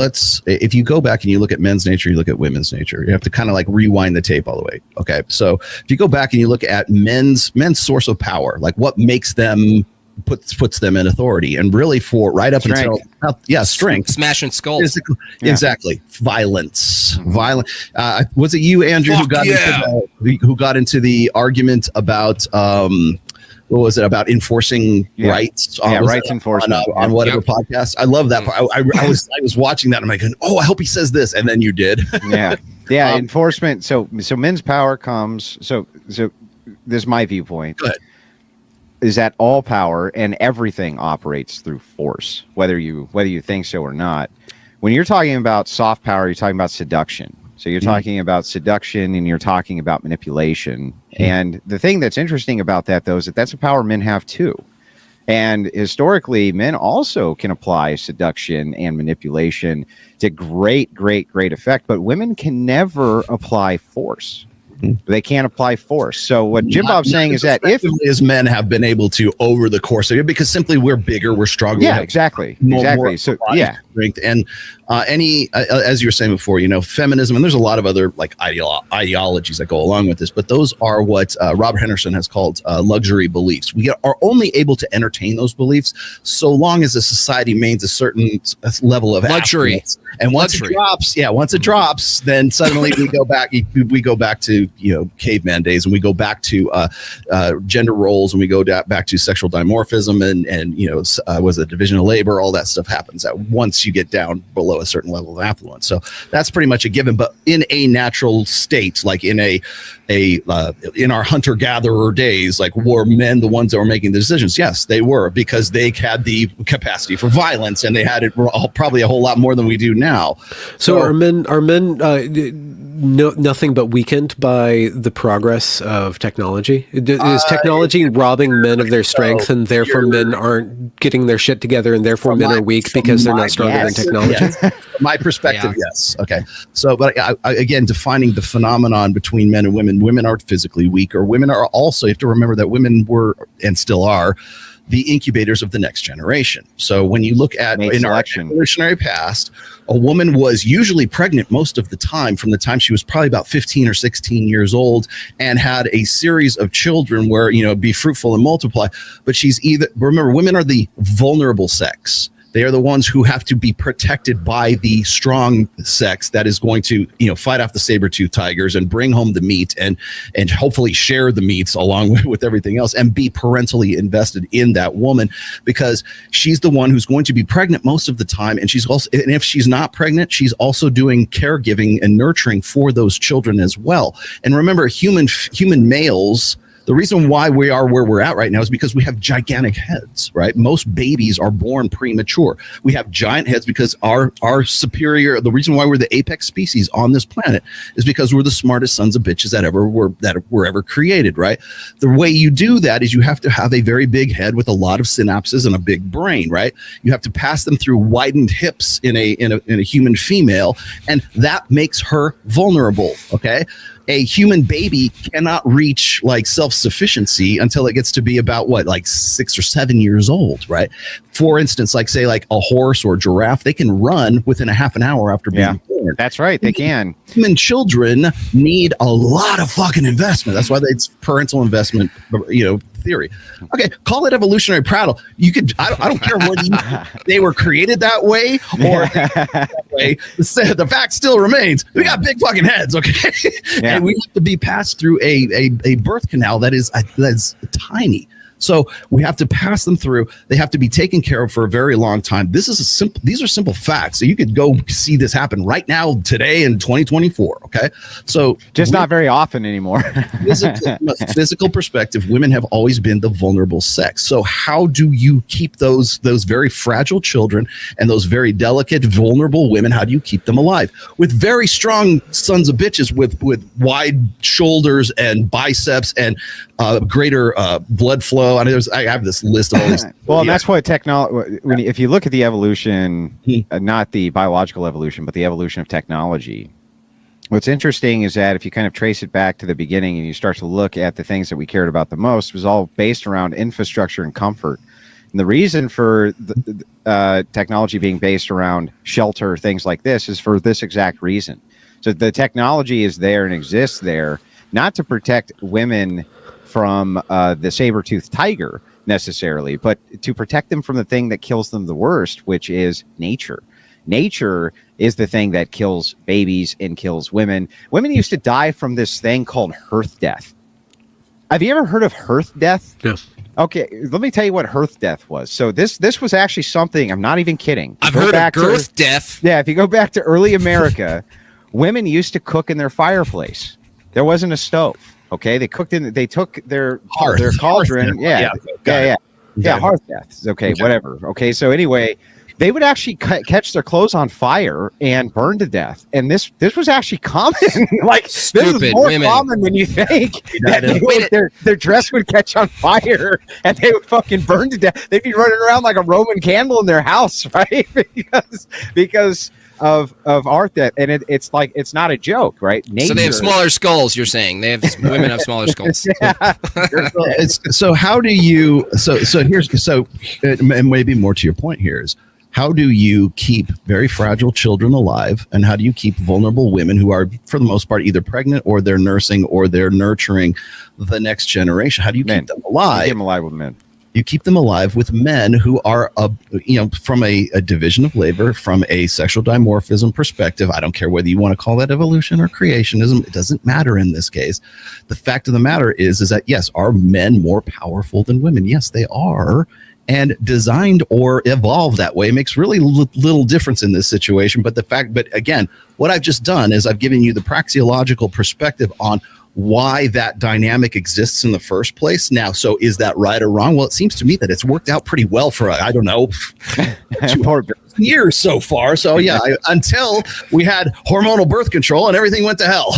if you go back and you look at men's nature, you look at women's nature, you have to kind of like rewind the tape all the way. Okay, so if you go back and you look at men's source of power, like what makes them, puts them in authority, and really for right up Strength. until strength, smashing skulls, physical, exactly, violence. Was it you, Andrew, who got into the argument about what was it, about enforcing rights? Rights enforcement on whatever podcast. I love that part. I was watching that and I'm like, oh, I hope he says this, and then you did. Enforcement. So men's power comes. So this is my viewpoint. Go ahead. Is that all power and everything operates through force, whether you think so or not. When you're talking about soft power, you're talking about seduction. So you're talking about seduction, and you're talking about manipulation. And the thing that's interesting about that, though, is that that's a power men have too. And historically, men also can apply seduction and manipulation to great, great, great effect. But women can never apply force. They can't apply force. So what Jimbob's saying is that if men have been able to over the course of it, because simply we're bigger, we're stronger. Yeah, exactly. More so strength. And as you were saying before, feminism, and there's a lot of other like ideologies that go along with this, but those are what Robert Henderson has called luxury beliefs. We are only able to entertain those beliefs so long as a society maintains a certain level of luxury. And once it drops, then suddenly we go back to caveman days, and we go back to gender roles, and we go back to sexual dimorphism, and was it division of labor? All that stuff happens once you get down below a certain level of affluence. So that's pretty much a given. But in a natural state, like in in our hunter-gatherer days, like, were men the ones that were making the decisions? Yes, they were, because they had the capacity for violence, and they had it probably a whole lot more than we do now. So are men nothing but weakened by the progress of technology? Is technology robbing men of their strength, and therefore men aren't getting their shit together, and therefore men are weak because they're not stronger than technology? Yes. From my perspective, yes. Okay. So, but again, defining the phenomenon between men and women are physically weaker. Women are also, you have to remember that women were, and still are, the incubators of the next generation. So when you look at in our evolutionary past, a woman was usually pregnant most of the time, from the time she was probably about 15 or 16 years old, and had a series of children where, be fruitful and multiply. But remember, women are the vulnerable sex. They are the ones who have to be protected by the strong sex that is going to, fight off the saber-toothed tigers and bring home the meat and hopefully share the meats along with everything else and be parentally invested in that woman, because she's the one who's going to be pregnant most of the time. And and if she's not pregnant, she's also doing caregiving and nurturing for those children as well. And remember, human males, the reason why we are where we're at right now is because we have gigantic heads, right? Most babies are born premature. We have giant heads because our superior, the reason why we're the apex species on this planet is because we're the smartest sons of bitches that were ever created, right? The way you do that is you have to have a very big head with a lot of synapses and a big brain, right? You have to pass them through widened hips in a human female, and that makes her vulnerable, okay? A human baby cannot reach like self-sufficiency until it gets to be about 6 or 7 years old, right? For instance, say a horse or giraffe, they can run within a half an hour after being born. That's right, they can. Human children need a lot of fucking investment. That's why it's parental investment, theory. Okay, call it evolutionary prattle. You could, I don't care whether they were created that way or that way. The fact still remains, we got big fucking heads, okay? And we have to be passed through a birth canal that is tiny. So we have to pass them through. They have to be taken care of for a very long time. These are simple facts. So you could go see this happen right now, today in 2024. Okay. So just not very often anymore. From a physical perspective, women have always been the vulnerable sex. So how do you keep those very fragile children and those very delicate, vulnerable women? How do you keep them alive? With very strong sons of bitches with wide shoulders and biceps and greater blood flow. I have this list of all these. Well, that's what technology. If you look at the evolution, not the biological evolution, but the evolution of technology. What's interesting is that if you kind of trace it back to the beginning and you start to look at the things that we cared about the most, it was all based around infrastructure and comfort. And the reason for the technology being based around shelter, things like this, is for this exact reason. So the technology is there and exists there, not to protect women from the saber-toothed tiger necessarily, but to protect them from the thing that kills them the worst, which is nature. Nature is the thing that kills babies and kills women. Women used to die from this thing called hearth death. Have you ever heard of hearth death? Yes. Okay, let me tell you what hearth death was. So this was actually something, I'm not even kidding. I've heard of girth death. Yeah, if you go back to early America, women used to cook in their fireplace. There wasn't a stove. Okay, they took their cauldron. Hearth deaths. Okay, whatever. Okay, so anyway, they would actually catch their clothes on fire and burn to death. And this was actually common. This is more common than you think. Their dress would catch on fire and they would fucking burn to death. They'd be running around like a Roman candle in their house, right? because of art that, and it's not a joke, right? So they have smaller skulls. You're saying women have smaller skulls. So how do you? And maybe more to your point here is, how do you keep very fragile children alive, and how do you keep vulnerable women who are, for the most part, either pregnant or they're nursing or they're nurturing the next generation? How do you keep them alive? Keep them alive with men. You keep them alive with men who are, from a division of labor, from a sexual dimorphism perspective. I don't care whether you want to call that evolution or creationism. It doesn't matter in this case. The fact of the matter is that, yes, are men more powerful than women? Yes, they are. And designed or evolved that way makes really little difference in this situation. But again, what I've just done is I've given you the praxiological perspective on why that dynamic exists in the first place. Now, so is that right or wrong? Well, it seems to me that it's worked out pretty well for, 200 years so far. So yeah, until we had hormonal birth control and everything went to hell.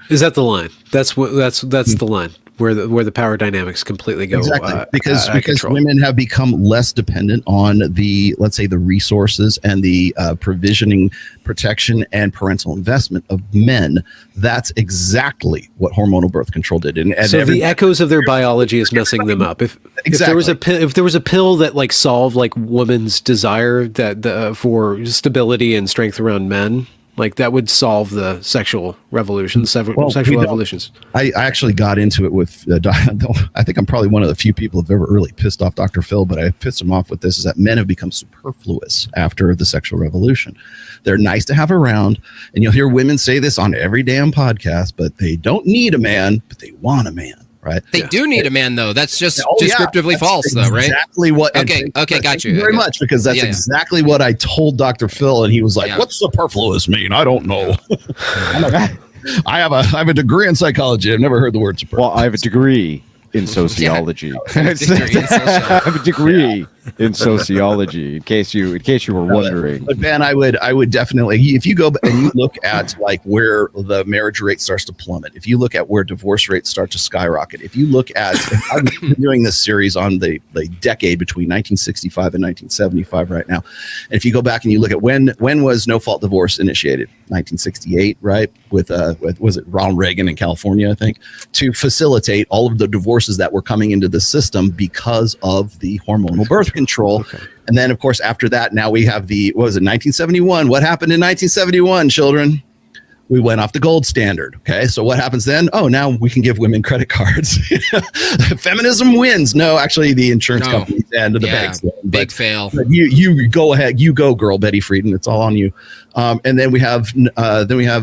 Is that the line? That's the line where the power dynamics completely go. Exactly. Because women have become less dependent on the resources and the provisioning, protection, and parental investment of men. That's exactly what hormonal birth control did. And so the echoes of their biology is messing them up. If there was a pill that solved women's desire for stability and strength around men, Like that would solve the sexual revolution, Well, sexual we don't- evolutions. I actually got into it with, I think I'm probably one of the few people who've ever really pissed off Dr. Phil, but I pissed him off with this, is that men have become superfluous after the sexual revolution. They're nice to have around, and you'll hear women say this on every damn podcast, but they don't need a man, but they want a man. Right. They do need a man, though. That's just Oh, yeah. descriptively That's false, though, right? Exactly what. Okay, and okay, got thank you. very Okay. much, because that's Yeah. exactly what I told Dr. Phil, and he was like, Yeah. "What's superfluous mean? I don't know." I have a degree in psychology. I've never heard the word superfluous. Well, I have a degree in sociology. I have a degree in sociology. In case you were wondering. But Ben, I would definitely, if you go and you look at like where the marriage rate starts to plummet, if you look at where divorce rates start to skyrocket, if you look at, I'm doing this series on the decade between 1965 and 1975 right now. And if you go back and you look at when was no fault divorce initiated? 1968, right? With was it Ronald Reagan in California, I think, to facilitate all of the divorces that were coming into the system because of the hormonal birth control. Okay. And then, of course, after that, now we have what was it, 1971? What happened in 1971, children? We went off the gold standard. Okay. So what happens then? Oh, now we can give women credit cards. Feminism wins. No, actually, the insurance companies and the banks. Big fail. But you go ahead. You go, girl, Betty Friedan. It's all on you. And then we have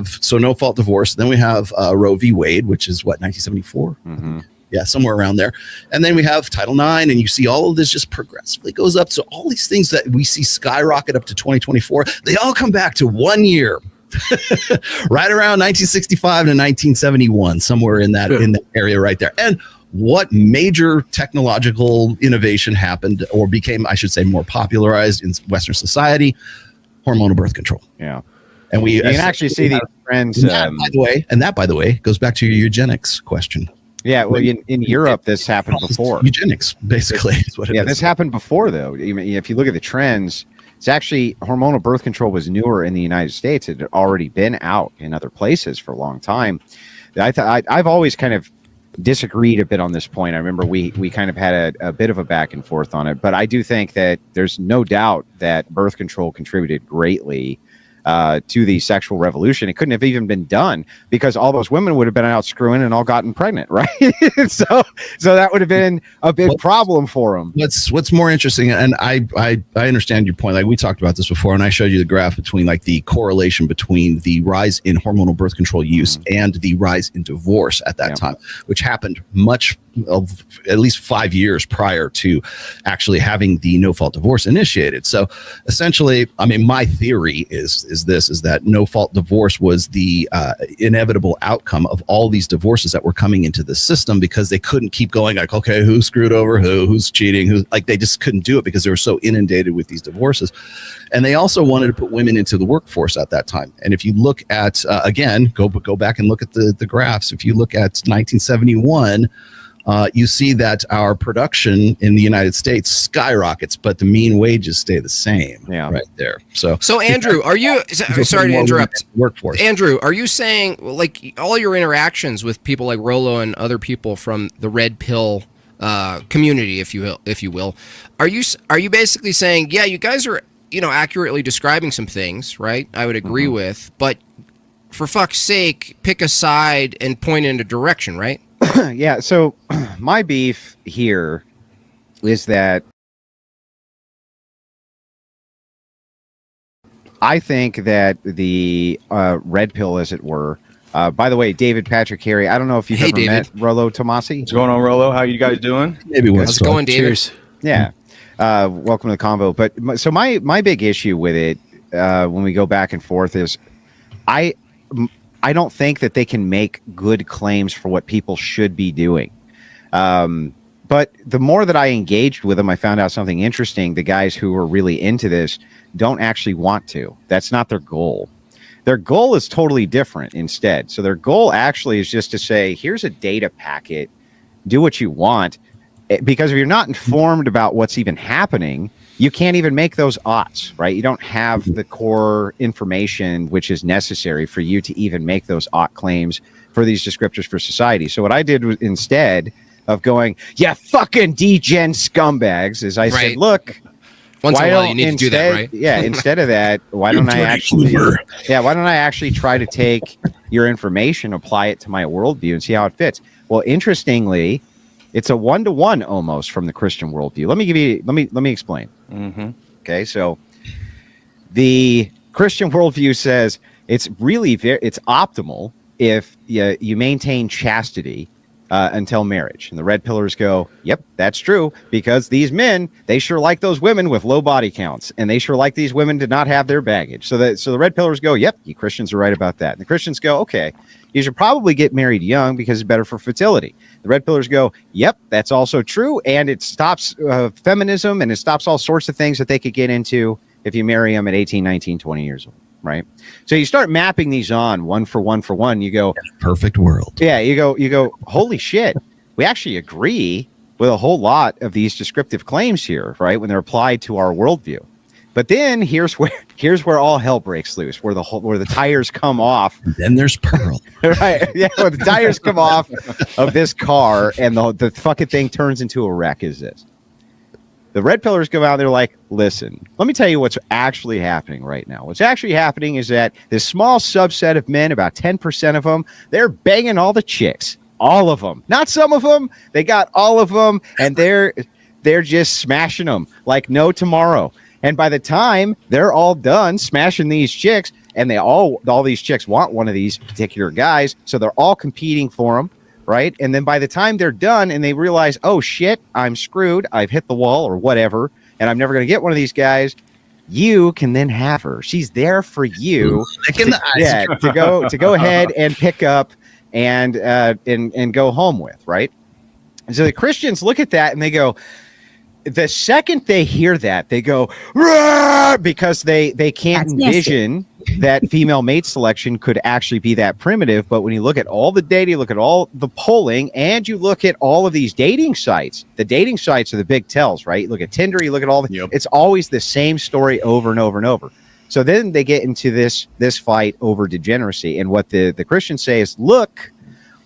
so no fault divorce. Then we have Roe v. Wade, which is what, 1974? Mm-hmm. Yeah, somewhere around there. And then we have Title IX, and you see all of this just progressively goes up. So all these things that we see skyrocket up to 2024, they all come back to 1 year. Right around 1965 to 1971, somewhere in that area right there. And what major technological innovation happened or became, I should say, more popularized in Western society? Hormonal birth control. Yeah. And you can actually see these trends. And that, by the way, goes back to your eugenics question. Yeah, well, in Europe, this happened before. Eugenics, basically, is what it is. Yeah, this happened before, though. If you look at the trends, it's actually hormonal birth control was newer in the United States. It had already been out in other places for a long time. I've always kind of disagreed a bit on this point. I remember we kind of had a bit of a back and forth on it, but I do think that there's no doubt that birth control contributed greatly to the sexual revolution. It couldn't have even been done because all those women would have been out screwing and all gotten pregnant, right? so that would have been a big problem for them. What's more interesting, and I understand your point. Like we talked about this before, and I showed you the graph between like the correlation between the rise in hormonal birth control use and the rise in divorce at that time, which happened much of at least 5 years prior to actually having the no fault divorce initiated. So essentially, I mean, my theory is that no fault divorce was the inevitable outcome of all these divorces that were coming into the system because they couldn't keep going like, okay, who screwed over who's cheating, they just couldn't do it because they were so inundated with these divorces. And they also wanted to put women into the workforce at that time. And if you look at again, go back and look at the graphs. If you look at 1971, you see that our production in the United States skyrockets, but the mean wages stay the same. Yeah, right there. So Andrew, are you? Sorry to interrupt. Workforce. Andrew, are you saying like all your interactions with people like Rollo and other people from the red pill community, if you will, are you basically saying, yeah, you guys are accurately describing some things, right? I would agree with, but for fuck's sake, pick a side and point in a direction, right? Yeah, so my beef here is that I think that the red pill, as it were, by the way, David Patrick Harry, I don't know if you've ever met Rollo Tomasi. What's going on, Rollo? How you guys doing? Maybe how's it going, David? Cheers. Yeah. Welcome to the convo. But so my big issue with it when we go back and forth is I don't think that they can make good claims for what people should be doing. But the more that I engaged with them, I found out something interesting. The guys who are really into this don't actually want to. That's not their goal. Their goal is totally different instead. So their goal actually is just to say, here's a data packet, do what you want. Because if you're not informed about what's even happening, you can't even make those odds, right? You don't have the core information which is necessary for you to even make those ought claims for these descriptors for society. So what I did was, instead of going, yeah, fucking degen scumbags, is I said, look, Once in Why a while, don't you need to do that, right? Yeah, instead of that, why don't I actually? Yeah, why don't I actually try to take your information, apply it to my worldview, and see how it fits? Well, interestingly, it's a 1-to-1 almost from the Christian worldview. Let me explain. Mm-hmm. Okay, so the Christian worldview says it's really it's optimal if you maintain chastity until marriage. And the red pillars go, yep, that's true, because these men, they sure like those women with low body counts, and they sure like these women to not have their baggage. So the red pillars go, yep, you Christians are right about that. And the Christians go, okay, you should probably get married young because it's better for fertility. The red pillars go, yep, that's also true, and it stops feminism, and it stops all sorts of things that they could get into if you marry them at 18, 19, 20 years old. Right. So you start mapping these on one for one. You go, perfect world. Yeah. You go, holy shit. We actually agree with a whole lot of these descriptive claims here, right? When they're applied to our worldview. But then here's where all hell breaks loose, where the tires come off. And then there's Pearl. Right. Yeah. Where the tires come off of this car and the fucking thing turns into a wreck is this. The red pillars go out. They're like, listen, let me tell you what's actually happening right now. What's actually happening is that this small subset of men, about 10% of them, they're banging all the chicks, all of them, not some of them. They got all of them, and they're just smashing them like no tomorrow. And by the time they're all done smashing these chicks, and all these chicks want one of these particular guys, so they're all competing for them. Right. And then by the time they're done and they realize, oh, shit, I'm screwed. I've hit the wall or whatever. And I'm never going to get one of these guys. You can then have her. She's there for you. To go ahead and pick up and go home with. Right. And so the Christians look at that and they go, the second they hear that, they go, "Rah!" Because they can't envision that female mate selection could actually be that primitive. But when you look at all the data, you look at all the polling, and you look at all of these dating sites, the dating sites are the big tells, right? You look at Tinder, you look at all it's always the same story over and over and over. So then they get into this fight over degeneracy. And what the Christians say is, look,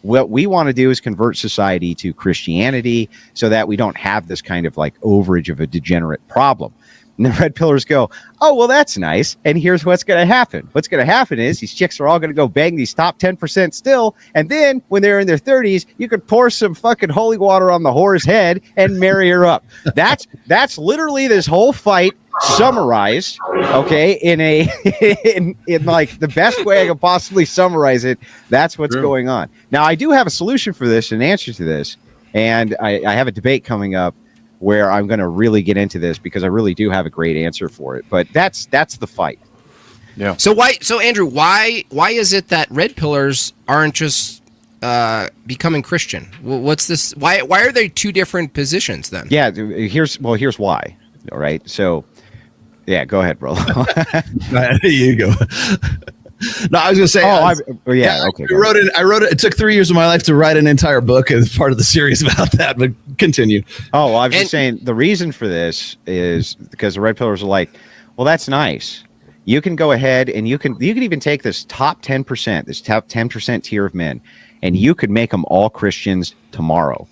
what we want to do is convert society to Christianity so that we don't have this kind of like overage of a degenerate problem. And the red pillars go, oh, well, that's nice. And here's what's going to happen. What's going to happen is these chicks are all going to go bang these top 10% still. And then when they're in their 30s, you could pour some fucking holy water on the whore's head and marry her up. That's literally this whole fight summarized, okay, in like the best way I could possibly summarize it. That's what's going on. Now, I do have a solution for this, an answer to this, and I have a debate coming up where I'm going to really get into this because I really do have a great answer for it. But that's the fight. Yeah. So Andrew, why is it that red pillars aren't just becoming Christian? What's this? Why are they two different positions then? Yeah. Here's why. All right. So. Yeah, go ahead, Rollo. There you go. No, I was going to say. Okay. I wrote it. It took 3 years of my life to write an entire book as part of the series about that. But continue. Oh, well, I was just saying the reason for this is because the red pillars are like, well, that's nice. You can go ahead and you can even take this top 10%, this top 10% tier of men, and you could make them all Christians tomorrow.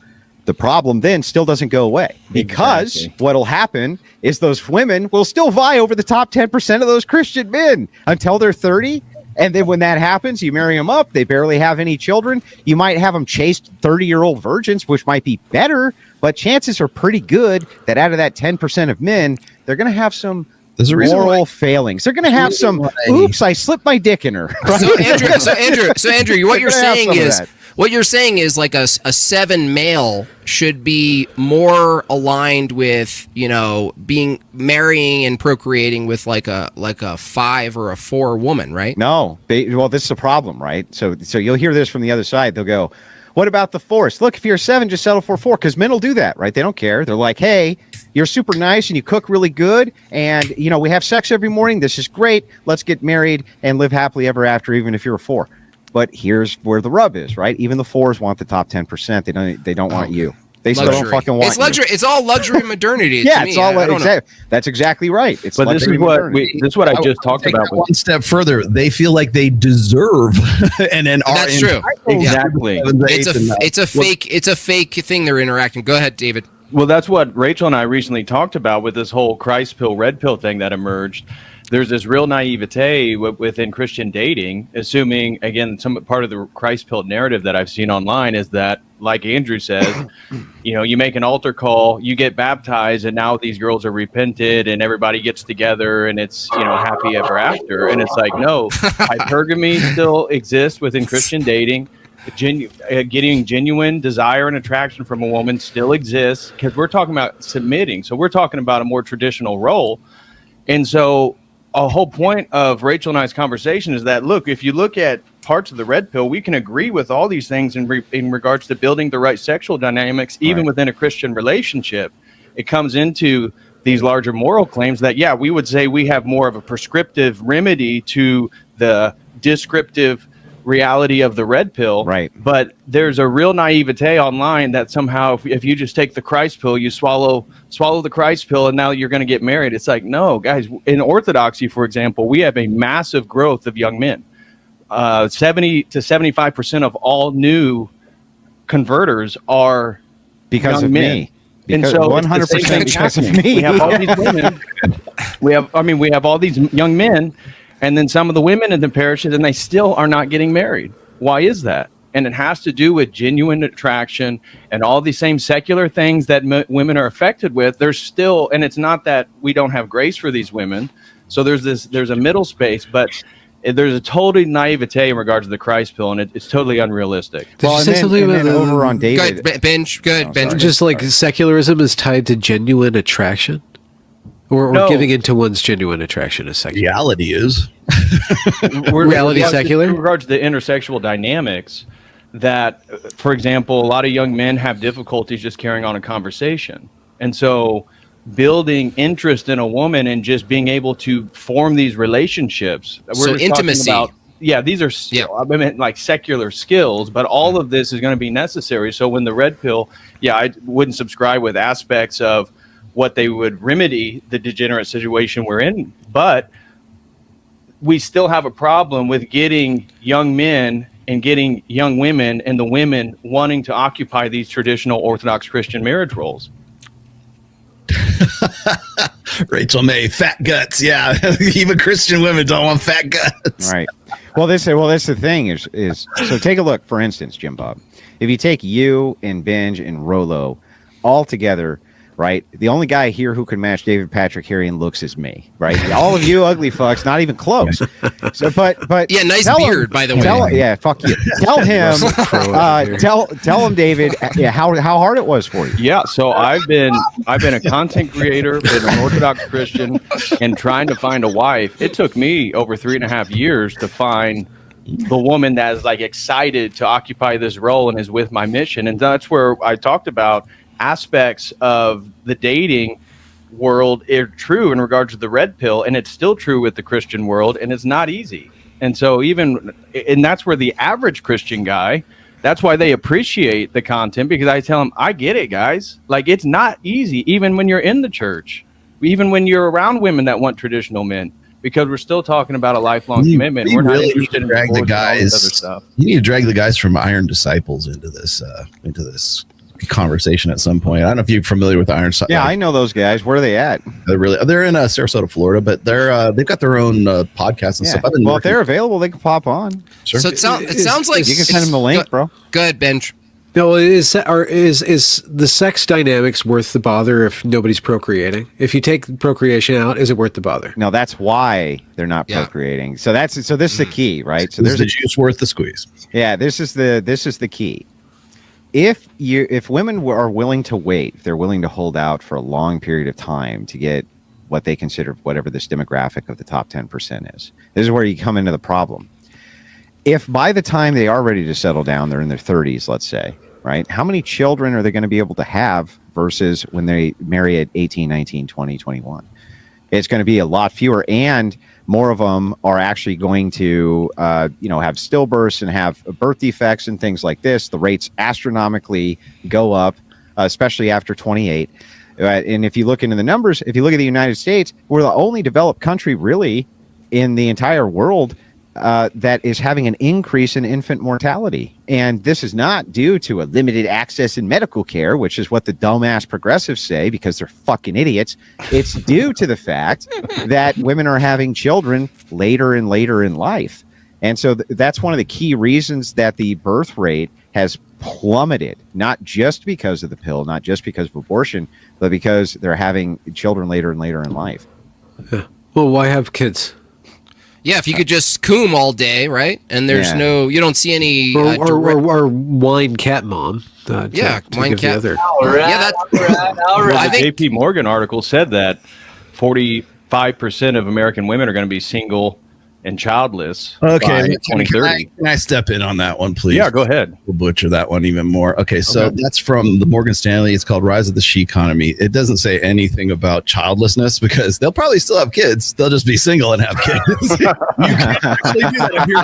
The problem then still doesn't go away because what'll happen is those women will still vie over the top 10% of those Christian men until they're 30. And then when that happens, you marry them up. They barely have any children. You might have them chased 30-year-old virgins, which might be better, but chances are pretty good that out of that 10% of men, they're going to have some moral failings. They're going to have some, oops, I slipped my dick in her. Right? So Andrew, what you're saying is like a 7 male should be more aligned with, being marrying and procreating with like a 5 or a 4 woman, right? No. This is a problem, right? So you'll hear this from the other side. They'll go, what about the 4s? Look, if you're a 7, just settle for a 4, because men will do that, right? They don't care. They're like, hey, you're super nice and you cook really good, and we have sex every morning. This is great. Let's get married and live happily ever after, even if you're a 4. But here's where the rub is, right? Even the 4s want the top 10%. They don't want you. They still don't fucking want it's luxury. You. It's all luxury modernity. Yeah, it's all exactly. That's exactly right. But this is what I just talked about. One step further, they feel like they deserve, and then that's true. Exactly. It's a fake thing they're interacting. Go ahead, David. Well, that's what Rachel and I recently talked about with this whole Christ pill, red pill thing that emerged. There's this real naivete within Christian dating, assuming, again, some part of the Christ pill narrative that I've seen online is that, like Andrew says, you make an altar call, you get baptized, and now these girls are repented, and everybody gets together, and it's, happy ever after. And it's like, no, hypergamy still exists within Christian dating. Getting genuine desire and attraction from a woman still exists, because we're talking about submitting. So we're talking about a more traditional role. And so a whole point of Rachel and I's conversation is that, look, if you look at parts of the red pill, we can agree with all these things in regards to building the right sexual dynamics, even within a Christian relationship. It comes into these larger moral claims that, yeah, we would say we have more of a prescriptive remedy to the descriptive reality of the red pill, right? But there's a real naivete online that somehow if you just take the Christ pill, you swallow the Christ pill, and now you're going to get married. It's like, no, guys. In Orthodoxy, for example, we have a massive growth of young men. 70 to 75% of all new converters are because young of men. me. Because and so 100% because of me. We have all these women. We have all these young men. And then some of the women in the parishes, and they still are not getting married. Why is that? And it has to do with genuine attraction and all these same secular things that women are affected with. There's still, and it's not that we don't have grace for these women. So there's a middle space, but there's a total naivete in regards to the Christ pill, and it's totally unrealistic. Did you say something about over on David? Good, Benj. Good, Benj. Just like secularism is tied to genuine attraction? Or No. giving into one's genuine attraction is secular. Reality is. Reality secular? In regards to the intersexual dynamics, that, for example, a lot of young men have difficulties just carrying on a conversation. And so building interest in a woman and just being able to form these relationships. So just intimacy. These are I mean, like secular skills, but all of this is going to be necessary. So when the red pill, I wouldn't subscribe with aspects of what they would remedy the degenerate situation we're in, but we still have a problem with getting young men and getting young women and the women wanting to occupy these traditional Orthodox Christian marriage roles. Rachel May, fat guts. Yeah, even Christian women don't want fat guts. Right. Well, that's the thing is so take a look, for instance, Jimbob. If you take you and Benj and Rollo all together, right? The only guy here who can match David Patrick Harry in looks is me, right? All of you ugly fucks, not even close. So, but Yeah, nice beard, by the way. Yeah, fuck you. Tell him, tell him, David, how hard it was for you. Yeah, so I've been a content creator, been an Orthodox Christian, and trying to find a wife. It took me over 3.5 years to find the woman that is like excited to occupy this role and is with my mission. And that's where I talked about aspects of the dating world are true in regards to the red pill, and it's still true with the Christian world, and it's not easy. And so that's where the average Christian guy, that's why they appreciate the content, because I tell them, I get it, guys. Like, it's not easy, even when you're in the church, even when you're around women that want traditional men, because we're still talking about a lifelong commitment. We're not really interested in drag the divorce and all this guys. other stuff. You need to drag the guys from Iron Disciples into this conversation at some point. I don't know if you're familiar with Iron. Yeah, I know those guys. Where are they at? They're in Sarasota, Florida, but they've got their own podcast and stuff. Well, if they're available, they can pop on. Sure. So it sounds like You can send them the link, bro. Go ahead, Benj. No, is the sex dynamics worth the bother if nobody's procreating? If you take procreation out, is it worth the bother? No, that's why they're not procreating. So this is the key, right? So there's the juice worth the squeeze. Yeah, this is the key. If women are willing to wait, if they're willing to hold out for a long period of time to get what they consider whatever this demographic of the top 10% is, this is where you come into the problem. If by the time they are ready to settle down, they're in their 30s, let's say, right? How many children are they going to be able to have versus when they marry at 18, 19, 20, 21? It's going to be a lot fewer, and more of them are actually going to, have stillbirths and have birth defects and things like this. The rates astronomically go up, especially after 28. And if you look into the numbers, if you look at the United States, we're the only developed country really in the entire world that is having an increase in infant mortality. And this is not due to a limited access in medical care, which is what the dumbass progressives say because they're fucking idiots. It's due to the fact that women are having children later and later in life. And so that's one of the key reasons that the birth rate has plummeted, not just because of the pill, not just because of abortion, but because they're having children later and later in life. Yeah. Well, why have kids? Yeah, if you could just coom all day, right? And there's you don't see any or wine cat mom. Wine cat. All right, yeah, that's all right. I The think J.P. Morgan article said that 45% of American women are going to be single and childless by Okay, 2030. can I step in on that one, please? Yeah, go ahead. We'll butcher that one even more. Okay, so that's from the Morgan Stanley. It's called Rise of the She Economy. It doesn't say anything about childlessness because they'll probably still have kids. They'll just be single and have kids. You can't actually do that if you're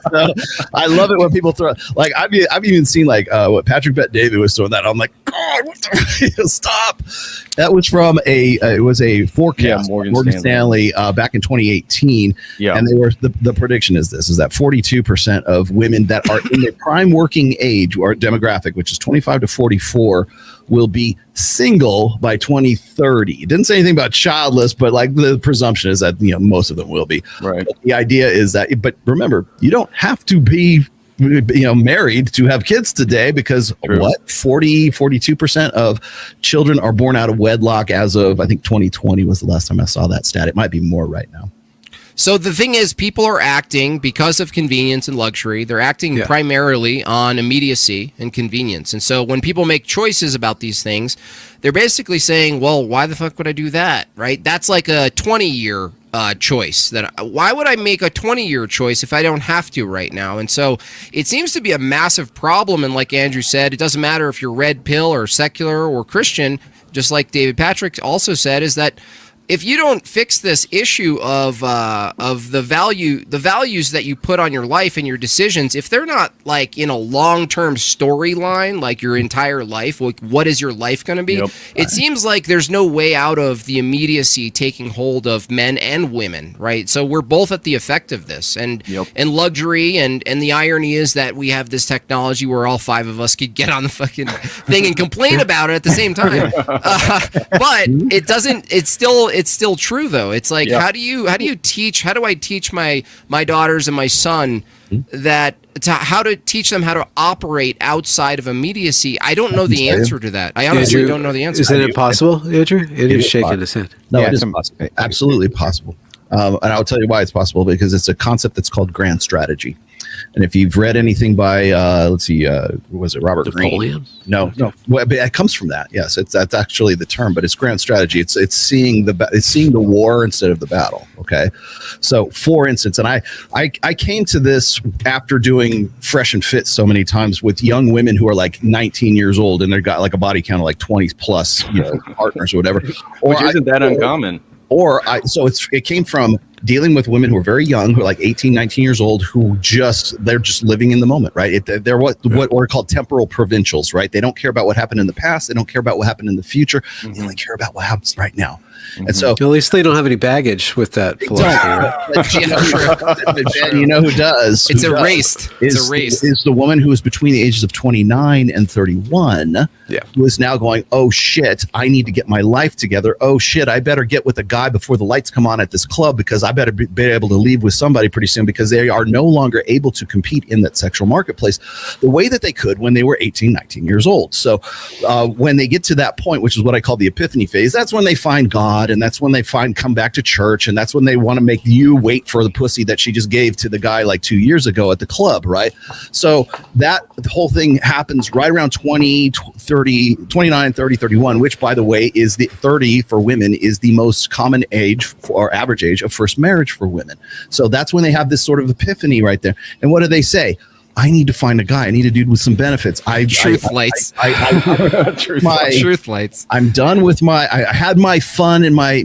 so I love it when people throw like I've even seen like what Patrick Bet David was throwing that. I'm like, God, what the stop. That was from it was a forecast Morgan Stanley back in 2018. Yeah. And they were the prediction is that 42% of women that are in their prime working age or demographic, which is 25 to 44, will be single by 2030. It didn't say anything about childless, but like the presumption is that most of them will be. Right. But the idea is that, but remember, you don't have to be married to have kids today because True. 42% of children are born out of wedlock as of I think 2020 was the last time I saw that stat. It might be more right now. So the thing is, people are acting because of convenience and luxury. They're acting primarily on immediacy and convenience. And so when people make choices about these things, they're basically saying, well, why the fuck would I do that? Right? That's like a 20-year choice. Why would I make a 20-year choice if I don't have to right now? And so it seems to be a massive problem. And like Andrew said, it doesn't matter if you're red pill or secular or Christian, just like David Patrick also said, is that if you don't fix this issue of the values that you put on your life and your decisions, if they're not like in a long-term storyline, like your entire life, like what is your life going to be? Yep. It seems like there's no way out of the immediacy taking hold of men and women, right? So we're both at the effect of this, and luxury, and the irony is that we have this technology where all five of us could get on the fucking thing and complain about it at the same time, but it doesn't. It's still true though. It's like how do I teach my daughters and my son how to teach them how to operate outside of immediacy? I don't know the answer to that. I honestly don't know the answer. Isn't it possible, Andrew? Andrew's shaking his head. No, it is possible. Absolutely possible. And I'll tell you why it's possible, because it's a concept that's called grand strategy. And if you've read anything by, was it Robert Napoleon? Greene? No. Well, it comes from that. Yes, that's actually the term, but it's grand strategy. It's seeing the war instead of the battle. Okay, so for instance, and I came to this after doing Fresh and Fit so many times with young women who are like 19 years old and they've got like a body count of like 20 plus partners or whatever, which isn't that uncommon. So it came from dealing with women who are very young, who are like 18, 19 years old, they're just living in the moment, right? They're what are called temporal provincials, right? They don't care about what happened in the past. They don't care about what happened in the future. Mm-hmm. They only care about what happens right now. Mm-hmm. And so at least they don't have any baggage with that philosophy. Right? You know who does? It's erased. It's erased. Is the woman who is between the ages of 29 and 31 who is now going, oh shit, I need to get my life together. Oh shit, I better get with a guy before the lights come on at this club because I better be able to leave with somebody pretty soon because they are no longer able to compete in that sexual marketplace the way that they could when they were 18, 19 years old. So when they get to that point, which is what I call the epiphany phase, that's when they find God, and that's when they come back to church, and that's when they want to make you wait for the pussy that she just gave to the guy like 2 years ago at the club, right? So the whole thing happens right around 20, 30, 29, 30, 31, which, by the way, is the 30 for women is the most common age or average age of first marriage for women. So that's when they have this sort of epiphany right there. And what do they say? I need to find a guy. I need a dude with some benefits. Truth lights. Truth lights. I'm done with I had my fun in my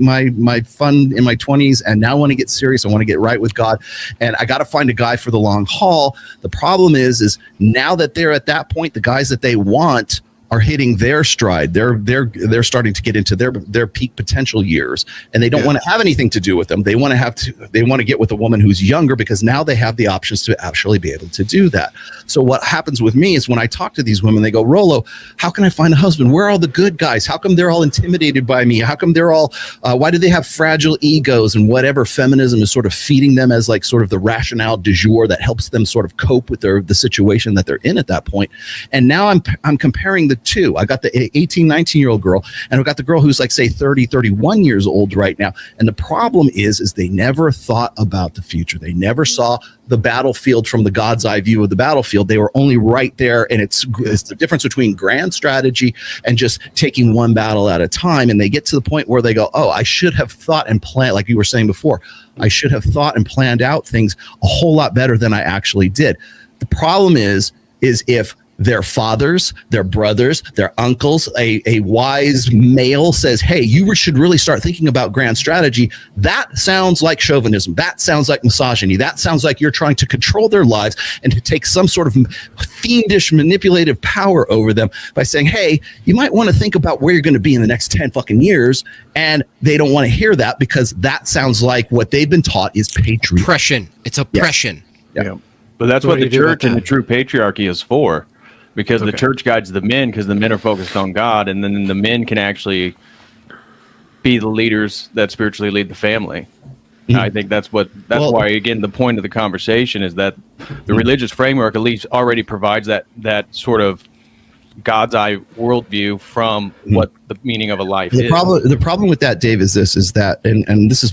fun in my 20s, and now I want to get serious. I want to get right with God, and I got to find a guy for the long haul. The problem is now that they're at that point, the guys that they want are hitting their stride. They're starting to get into their peak potential years, and they don't want to have anything to do with them. They want to get with a woman who's younger because now they have the options to actually be able to do that. So what happens with me is when I talk to these women, they go, Rollo, how can I find a husband? Where are all the good guys? How come they're all intimidated by me? How come they're all why do they have fragile egos and whatever feminism is sort of feeding them as like sort of the rationale du jour that helps them sort of cope with the situation that they're in at that point. And now I'm comparing the two. I got the 18, 19-year-old girl, and I've got the girl who's like, say, 30, 31 years old right now. And the problem is they never thought about the future. They never saw the battlefield from the God's eye view of the battlefield. They were only right there. And it's the difference between grand strategy and just taking one battle at a time. And they get to the point where they go, oh, I should have thought and planned, like you were saying before, I should have thought and planned out things a whole lot better than I actually did. The problem is if their fathers, their brothers, their uncles, a wise male says, hey, you should really start thinking about grand strategy. That sounds like chauvinism. That sounds like misogyny. That sounds like you're trying to control their lives and to take some sort of fiendish manipulative power over them by saying, hey, you might want to think about where you're going to be in the next 10 fucking years. And they don't want to hear that because that sounds like what they've been taught is patriarchy. Oppression. It's oppression. Yeah. But that's what the church and the true patriarchy is for. Because the church guides the men, because the men are focused on God, and then the men can actually be the leaders that spiritually lead the family. I think that's why, again, the point of the conversation is that the religious framework at least already provides that sort of God's eye worldview from what the meaning of a life is. The problem with that, Dave, is that, and this is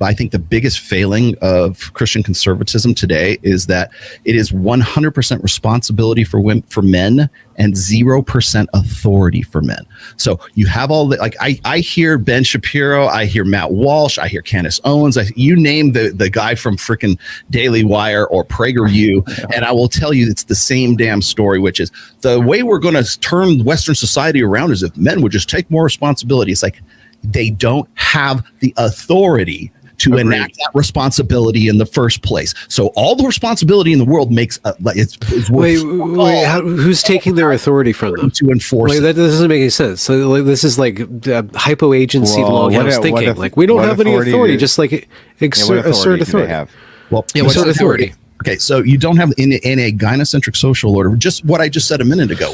I think the biggest failing of Christian conservatism today is that it is 100% responsibility for men and 0% authority for men. So you have all the, like, I hear Ben Shapiro, I hear Matt Walsh, I hear Candace Owens, you name the guy from freaking Daily Wire or PragerU, and I will tell you it's the same damn story, which is the way we're going to turn Western society around is if men would just take more responsibility. It's like they don't have the authority to enact that responsibility in the first place. So all the responsibility in the world makes who's taking their authority from them to enforce? That doesn't make any sense. So this is like hypo-agency longhouse thinking. Like we don't have any authority. Just like assert authority. What's authority? Okay, so you don't have in a gynocentric social order. Just what I just said a minute ago.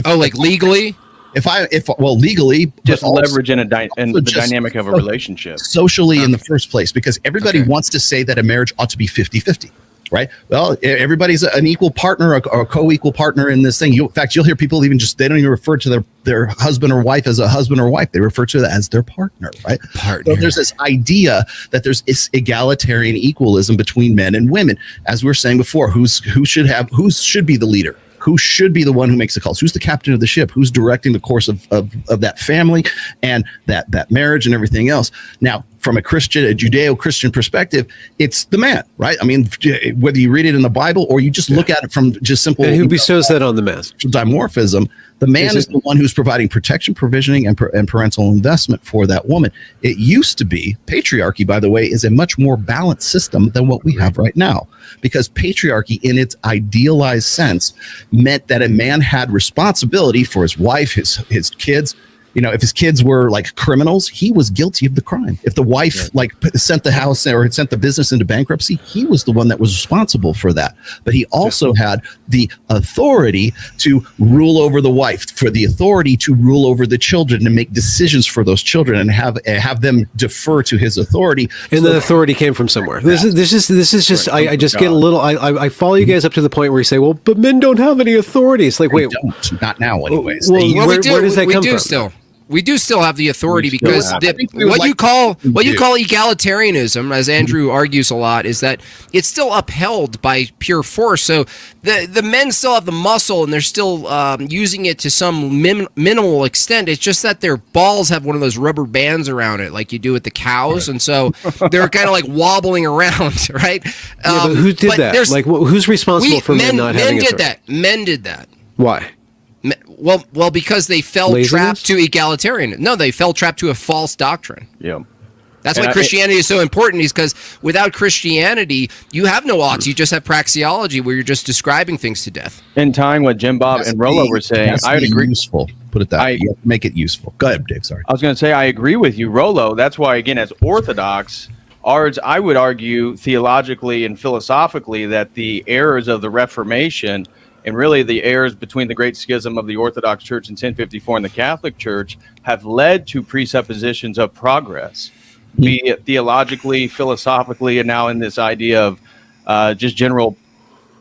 Like legally. Legally, just leverage in the dynamic of a relationship socially in the first place, because everybody wants to say that a marriage ought to be 50-50, right? Well, everybody's an equal partner or a co-equal partner in this thing. In fact, you'll hear people they don't even refer to their husband or wife as a husband or wife. They refer to it as their partner, right? So there's this idea that there's egalitarian equalism between men and women. As we were saying before, who should be the leader? Who should be the one who makes the calls? Who's the captain of the ship? Who's directing the course of that family and that marriage and everything else? Now, from a Judeo-Christian perspective, it's the man, right? I mean, whether you read it in the Bible or you just look at it from just simple... And who bestows that on the man? Dimorphism. The man is the one who's providing protection, provisioning, and parental investment for that woman. It used to be, patriarchy, by the way, is a much more balanced system than what we have right now. Because patriarchy, in its idealized sense, meant that a man had responsibility for his wife, his kids. You know, if his kids were like criminals, he was guilty of the crime. If the wife sent the house or sent the business into bankruptcy, he was the one that was responsible for that. But he also had the authority to rule over the wife, for the authority to rule over the children and make decisions for those children and have them defer to his authority. And the authority came from somewhere. This is just I just get a little I follow you guys up to the point where you say, well, but men don't have any authority. It's like, wait, not now anyways. Well, where does that come from? We do still have the authority because what you call egalitarianism, as Andrew argues a lot, is that it's still upheld by pure force. So the men still have the muscle and they're still using it to some minimal extent. It's just that their balls have one of those rubber bands around it, like you do with the cows, and so they're kind of like wobbling around, right? But who did that? Like, who's responsible for men not having authority? Men did that. Why? Well, because they fell trapped to egalitarian. No, they fell trapped to a false doctrine. Yeah. That's And why I- Christianity is so important, is because without Christianity, you have no oughts. You just have praxiology, where you're just describing things to death. In tying what Jimbob and Rollo were saying, I would agree. Useful. Put it that way. You have to make it useful. Go ahead, Dave. Sorry. I was going to say I agree with you, Rollo. That's why, again, as Orthodox, ours, I would argue theologically and philosophically that the errors of the Reformation and really the errors between the Great Schism of the Orthodox Church in 1054 and the Catholic Church have led to presuppositions of progress, be it theologically, philosophically, and now in this idea of just general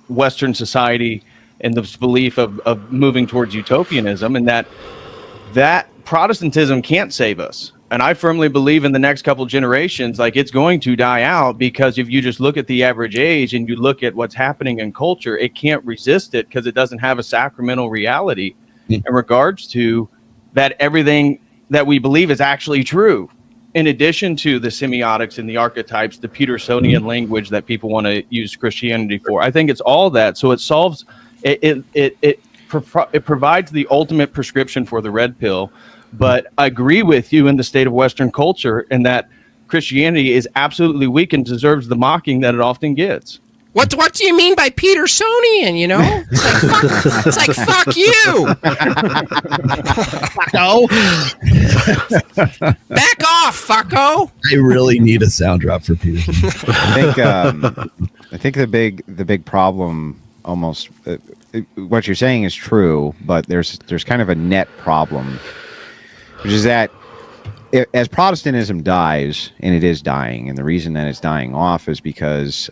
Western society and this belief of moving towards utopianism, and that Protestantism can't save us. And I firmly believe in the next couple generations, like it's going to die out, because if you just look at the average age and you look at what's happening in culture, it can't resist it because it doesn't have a sacramental reality in regards to that everything that we believe is actually true. In addition to the semiotics and the archetypes, the Petersonian language that people want to use Christianity for. I think it's all that. So it solves, it provides the ultimate prescription for the red pill. But I agree with you in the state of Western culture, and that Christianity is absolutely weak and deserves the mocking that it often gets. What do you mean by Petersonian, you know? It's like, fuck you. No. Back off, fucko. I really need a sound drop for Peter. I think the big problem almost what you're saying is true, but there's kind of a net problem, which is that as Protestantism dies, and it is dying, and the reason that it's dying off is because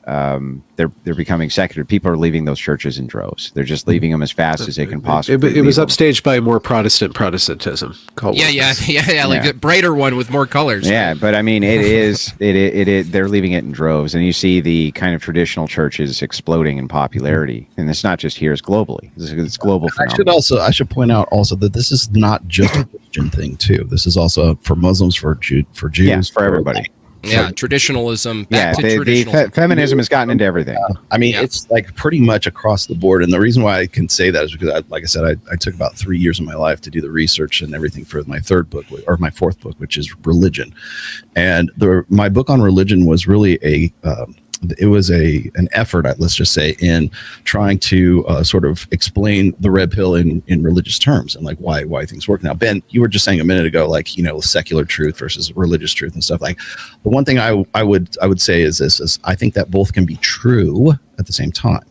they're becoming secular. People are leaving those churches in droves. They're just leaving them as fast as they can possibly. It was leave them. upstaged by more Protestantism. Like a brighter one with more colors. Yeah, but I mean, it is. They're leaving it in droves, and you see the kind of traditional churches exploding in popularity, and it's not just here; it's globally. It's global phenomenon. I should point out also that this is not just a Christian thing too. This is also for Muslims, for Jews, Yeah, for everybody. Yeah, traditionalism. Yeah, Traditionalism. feminism has gotten into everything. I mean, it's like pretty much across the board. And the reason why I can say that is because, like I said, I took about 3 years of my life to do the research and everything for my third book, or my fourth book, which is religion. And my book on religion was really an effort, let's just say, in trying to sort of explain the red pill in religious terms and like why things work. Now, Ben, you were just saying a minute ago, like, you know, secular truth versus religious truth and stuff. Like, the one thing I would say is this: is I think that both can be true at the same time.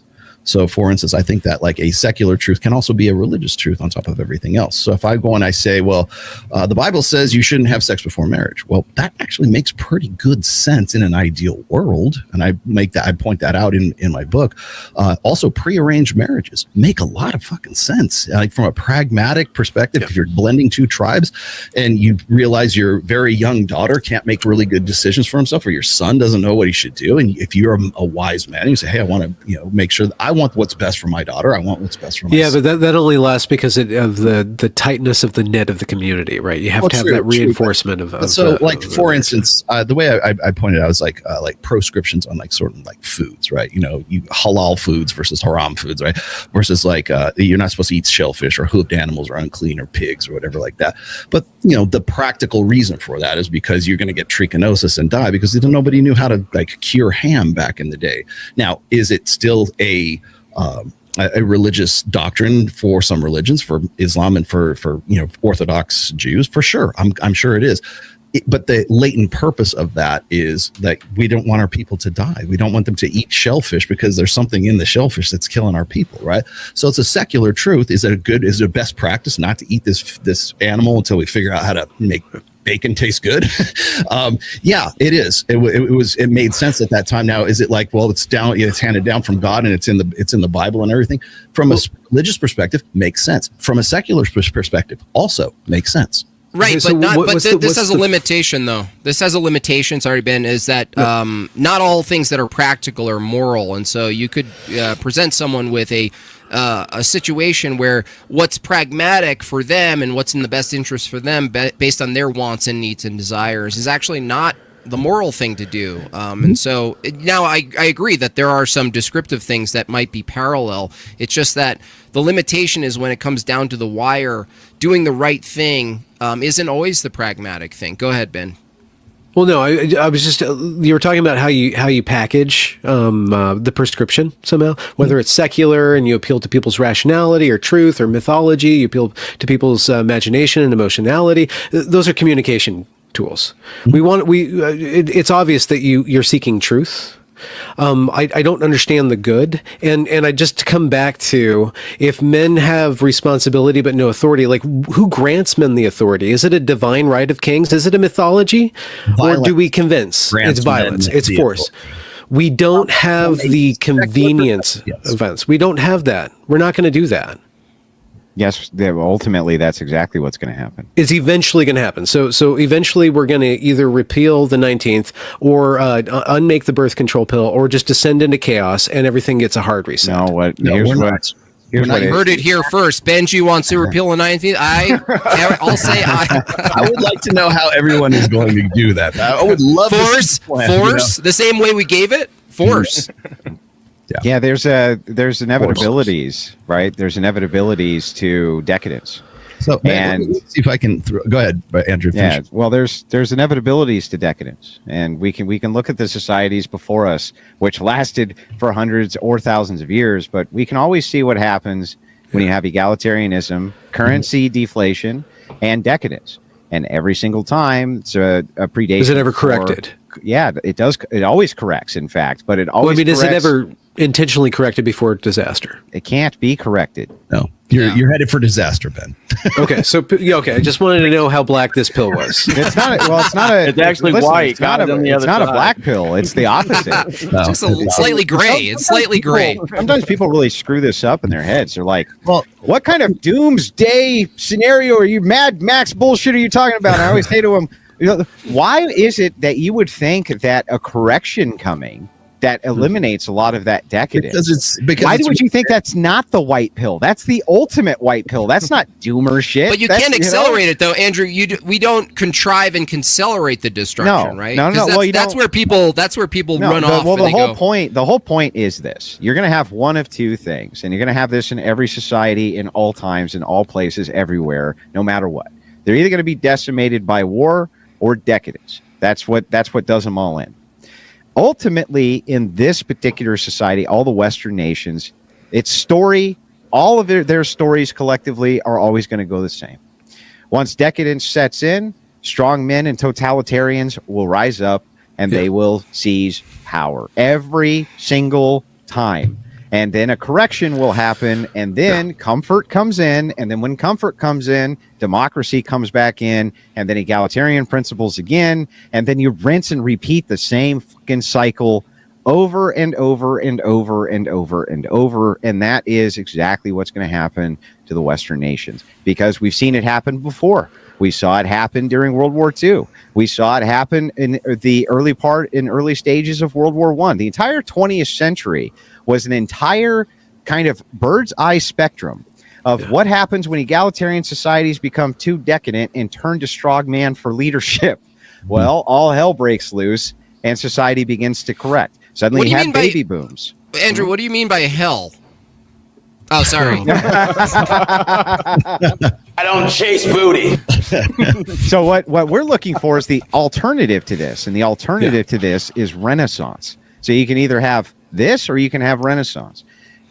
So, for instance, I think that like a secular truth can also be a religious truth on top of everything else. So if I go and I say, well, the Bible says you shouldn't have sex before marriage. Well, that actually makes pretty good sense in an ideal world. And I point that out in my book. Also, prearranged marriages make a lot of fucking sense. Like from a pragmatic perspective, if you're blending two tribes and you realize your very young daughter can't make really good decisions for himself, or your son doesn't know what he should do. And if you're a wise man, you say, hey, I want to, make sure that I want what's best for my daughter. I want what's best for my son. But that only lasts because of the tightness of the net of the community, right? You have to have that reinforcement of for instance, the way I pointed out is like proscriptions on like sort of like foods, right? You halal foods versus haram foods, right? Versus like you're not supposed to eat shellfish or hoofed animals or unclean or pigs or whatever like that. But the practical reason for that is because you're going to get trichinosis and die because nobody knew how to like cure ham back in the day. Now, is it still a religious doctrine for some religions, for Islam and for Orthodox Jews? For sure. I'm sure it is. But the latent purpose of that is that we don't want our people to die. We don't want them to eat shellfish because there's something in the shellfish that's killing our people, right? So it's a secular truth. Is it a best practice not to eat this animal until we figure out how to make bacon taste good? Yeah, it is. It made sense at that time. Now, is it like, well, it's handed down from God and it's in the Bible and everything? From a religious perspective, makes sense. From a secular perspective, also makes sense. Right, okay, but this has a limitation, though. This has a limitation, sorry, Ben, is that not all things that are practical are moral. And so you could present someone with a situation where what's pragmatic for them and what's in the best interest for them based on their wants and needs and desires is actually not the moral thing to do. And so now I agree that there are some descriptive things that might be parallel. It's just that the limitation is when it comes down to the wire, doing the right thing isn't always the pragmatic thing. Go ahead, Ben. Well, no, I was just you were talking about how you package the prescription somehow, whether it's secular and you appeal to people's rationality or truth or mythology, you appeal to people's imagination and emotionality. Those are communication tools. It's obvious that you're seeking truth. I don't understand the good, and I just come back to, if men have responsibility but no authority, like, who grants men the authority? Is it a divine right of kings? Is it a mythology? Violence or do we convince? grants It's violence. men It's the force. We don't have the convenience events. We don't have that. We're not going to do that. Yes, ultimately, that's exactly what's going to happen. Is eventually going to happen. So eventually we're going to either repeal the 19th or unmake the birth control pill, or just descend into chaos and everything gets a hard reset. No, what? No, here's we're what. not. Here's what You heard it here first. Benji wants to repeal the 19th. I'll say I would like to know how everyone is going to do that. I would love force, to see the plan, force, the same way we gave it. Force. Yeah, there's inevitabilities, right? There's inevitabilities to decadence. So, And- let me see if I can go ahead, Andrew. Yeah, Finish. well, there's inevitabilities to decadence, and we can look at the societies before us, which lasted for hundreds or thousands of years, but we can always see what happens when you have egalitarianism, currency deflation, and decadence. And every single time, it's a predation. Is it ever for- corrected? Yeah, it does. It always corrects, in fact, but it always. Is it corrects- ever intentionally corrected before disaster? It can't be corrected. No, you're headed for disaster, Ben. Okay, so okay, I just wanted to know how black this pill was. It's not. It's not a. It's actually white, It's not not a. on the It's other not a side. black pill. It's the opposite. No. Just slightly gray. It's slightly gray. Sometimes people really screw this up in their heads. They're like, Well, "What kind of doomsday scenario are you, Mad Max bullshit, are you talking about?" And I always say to them, "Why is it that you would think that a correction coming that eliminates a lot of that decadence? Why would you think that's not the white pill? That's the ultimate white pill. That's not doomer shit. But you That's, can't accelerate it, though, Andrew. We don't contrive and accelerate the destruction, right? No. 'Cause Well, that's where people run off. Well, and they go, the whole point is this: you're going to have one of two things, and you're going to have this in every society, in all times, in all places, everywhere, no matter what. They're either going to be decimated by war or decadence. That's what does them all in. Ultimately, in this particular society, all the Western nations, its story, all of their stories collectively are always going to go the same. Once decadence sets in, strong men and totalitarians will rise up and they will seize power every single time. And then a correction will happen, and then comfort comes in, and then when comfort comes in, democracy comes back in, and then egalitarian principles again, and then you rinse and repeat the same fucking cycle over and over and over and over and over, and that is exactly what's going to happen to the Western nations, because we've seen it happen before. We saw it happen during World War II. We saw it happen in the early stages of World War I. The entire 20th century was an entire kind of bird's eye spectrum of what happens when egalitarian societies become too decadent and turn to strongman for leadership. Well, all hell breaks loose and society begins to correct. Suddenly you have baby booms. Andrew, what do you mean by hell? Oh, sorry. I don't chase booty. So what we're looking for is the alternative to this, and the alternative to this is Renaissance. So you can either have this or you can have Renaissance.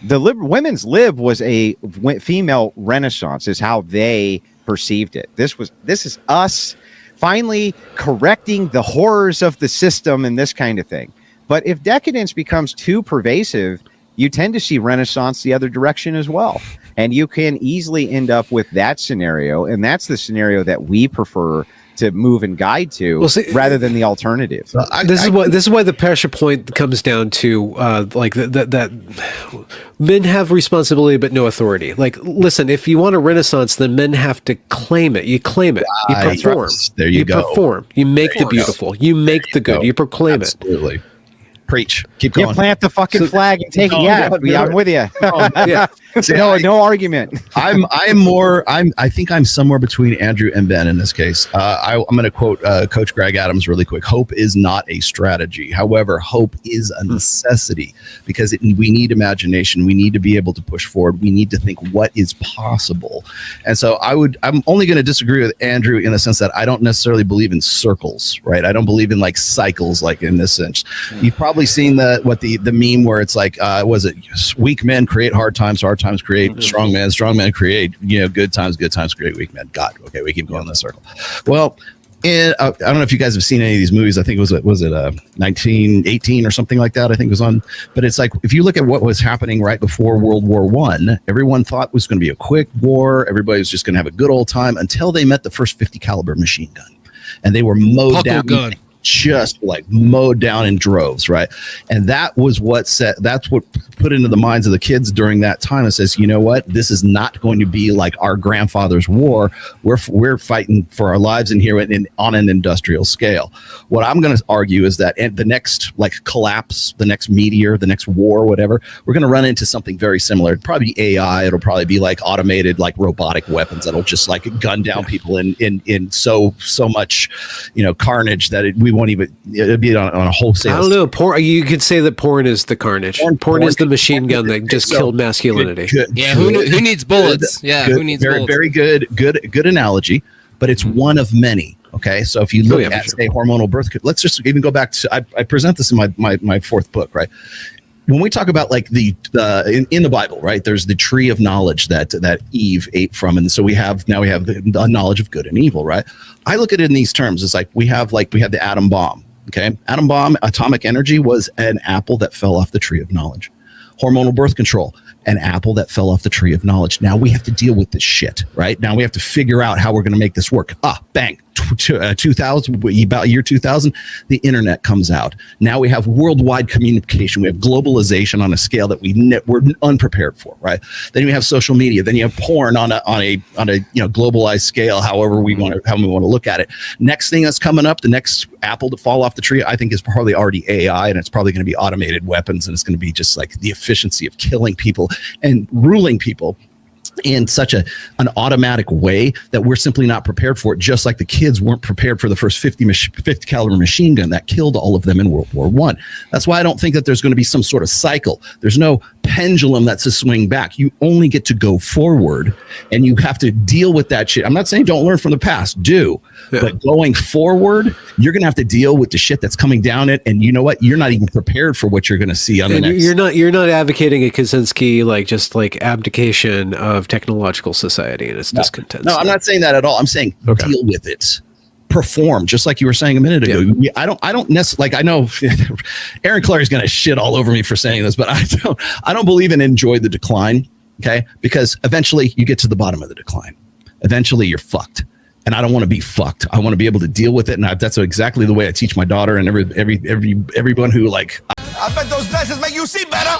The women's lib was a female Renaissance, is how they perceived it. This is us finally correcting the horrors of the system and this kind of thing. But if decadence becomes too pervasive, you tend to see Renaissance the other direction as well. And you can easily end up with that scenario. And that's the scenario that we prefer to move and guide to, rather than the alternative. This is why the pressure point comes down to like that men have responsibility but no authority. Like, listen, if you want a Renaissance, then men have to claim it. You claim it. You perform. There you go. Perform. You make the beautiful. You make the good. You proclaim it. Absolutely. Preach. Keep going. You plant the fucking flag and take it. Yeah, I'm with you. Yeah. No argument. I think I'm somewhere between Andrew and Ben in this case. I'm going to quote Coach Greg Adams really quick. Hope is not a strategy. However, hope is a necessity because we need imagination. We need to be able to push forward. We need to think what is possible. And so I'm only going to disagree with Andrew in the sense that I don't necessarily believe in circles, right? I don't believe in like cycles, like in this sense. You've probably seen the meme where it's like, was it weak men create hard times create strong men create good times create weak men. God, okay, we keep going in this circle. Well, I don't know if you guys have seen any of these movies. I think was it 1918 or something like that. I think it was on. But it's like if you look at what was happening right before World War I, everyone thought it was going to be a quick war. Everybody was just going to have a good old time until they met the first 50 caliber machine gun, and they were mowed down. Gun. Just like mowed down in droves, right? And that's what put into the minds of the kids during that time. It says, you know what? This is not going to be like our grandfather's war. We're fighting for our lives in here on an industrial scale. What I'm going to argue is that the next like collapse, the next meteor, the next war, whatever, we're going to run into something very similar. It'll probably be AI. It'll probably be like automated, like robotic weapons that'll just like gun down people in so much, carnage that we won't even. It'd be on a wholesale. I don't know. Porn. You could say that porn is the carnage. Porn is the machine gun that just killed masculinity. Who needs bullets? Who needs bullets? Very good analogy, but it's one of many. Okay, so if you look at say hormonal birth, let's just even go back to I present this in my fourth book, right? When we talk about like in the Bible, right? There's the tree of knowledge that Eve ate from, and so we have the knowledge of good and evil, right? I look at it in these terms. It's like we have the atom bomb. Okay, atom bomb, atomic energy was an apple that fell off the tree of knowledge. Hormonal birth control, an apple that fell off the tree of knowledge. Now we have to deal with this shit, right? Now we have to figure out how we're going to make this work. Bang. 2000, about year 2000, the internet comes out. Now we have worldwide communication. We have globalization on a scale that we're unprepared for, right? Then we have social media. Then you have porn on a globalized scale. However we want to look at it. Next thing that's coming up, the next apple to fall off the tree, I think is probably already AI, and it's probably going to be automated weapons, and it's going to be just like the efficiency of killing people and ruling people in such an automatic way that we're simply not prepared for it, just like the kids weren't prepared for the first 50 caliber machine gun that killed all of them in World War I. That's why I don't think that there's going to be some sort of cycle. There's no pendulum that's a swing back. You only get to go forward, and you have to deal with that shit. I'm not saying don't learn from the past, but going forward, you're going to have to deal with the shit that's coming down it, and you know what? You're not even prepared for what you're going to see on the next. You're not advocating a Kaczynski abdication of technological society and its discontent. No, I'm not saying that at all. I'm saying deal with it. Perform, just like you were saying a minute ago. Yeah. I don't necessarily I know Aaron Clary is going to shit all over me for saying this, but I don't believe in enjoy the decline. Okay, because eventually you get to the bottom of the decline. Eventually you're fucked, and I don't want to be fucked. I want to be able to deal with it, and that's exactly the way I teach my daughter and everyone who I bet those glasses make you see better.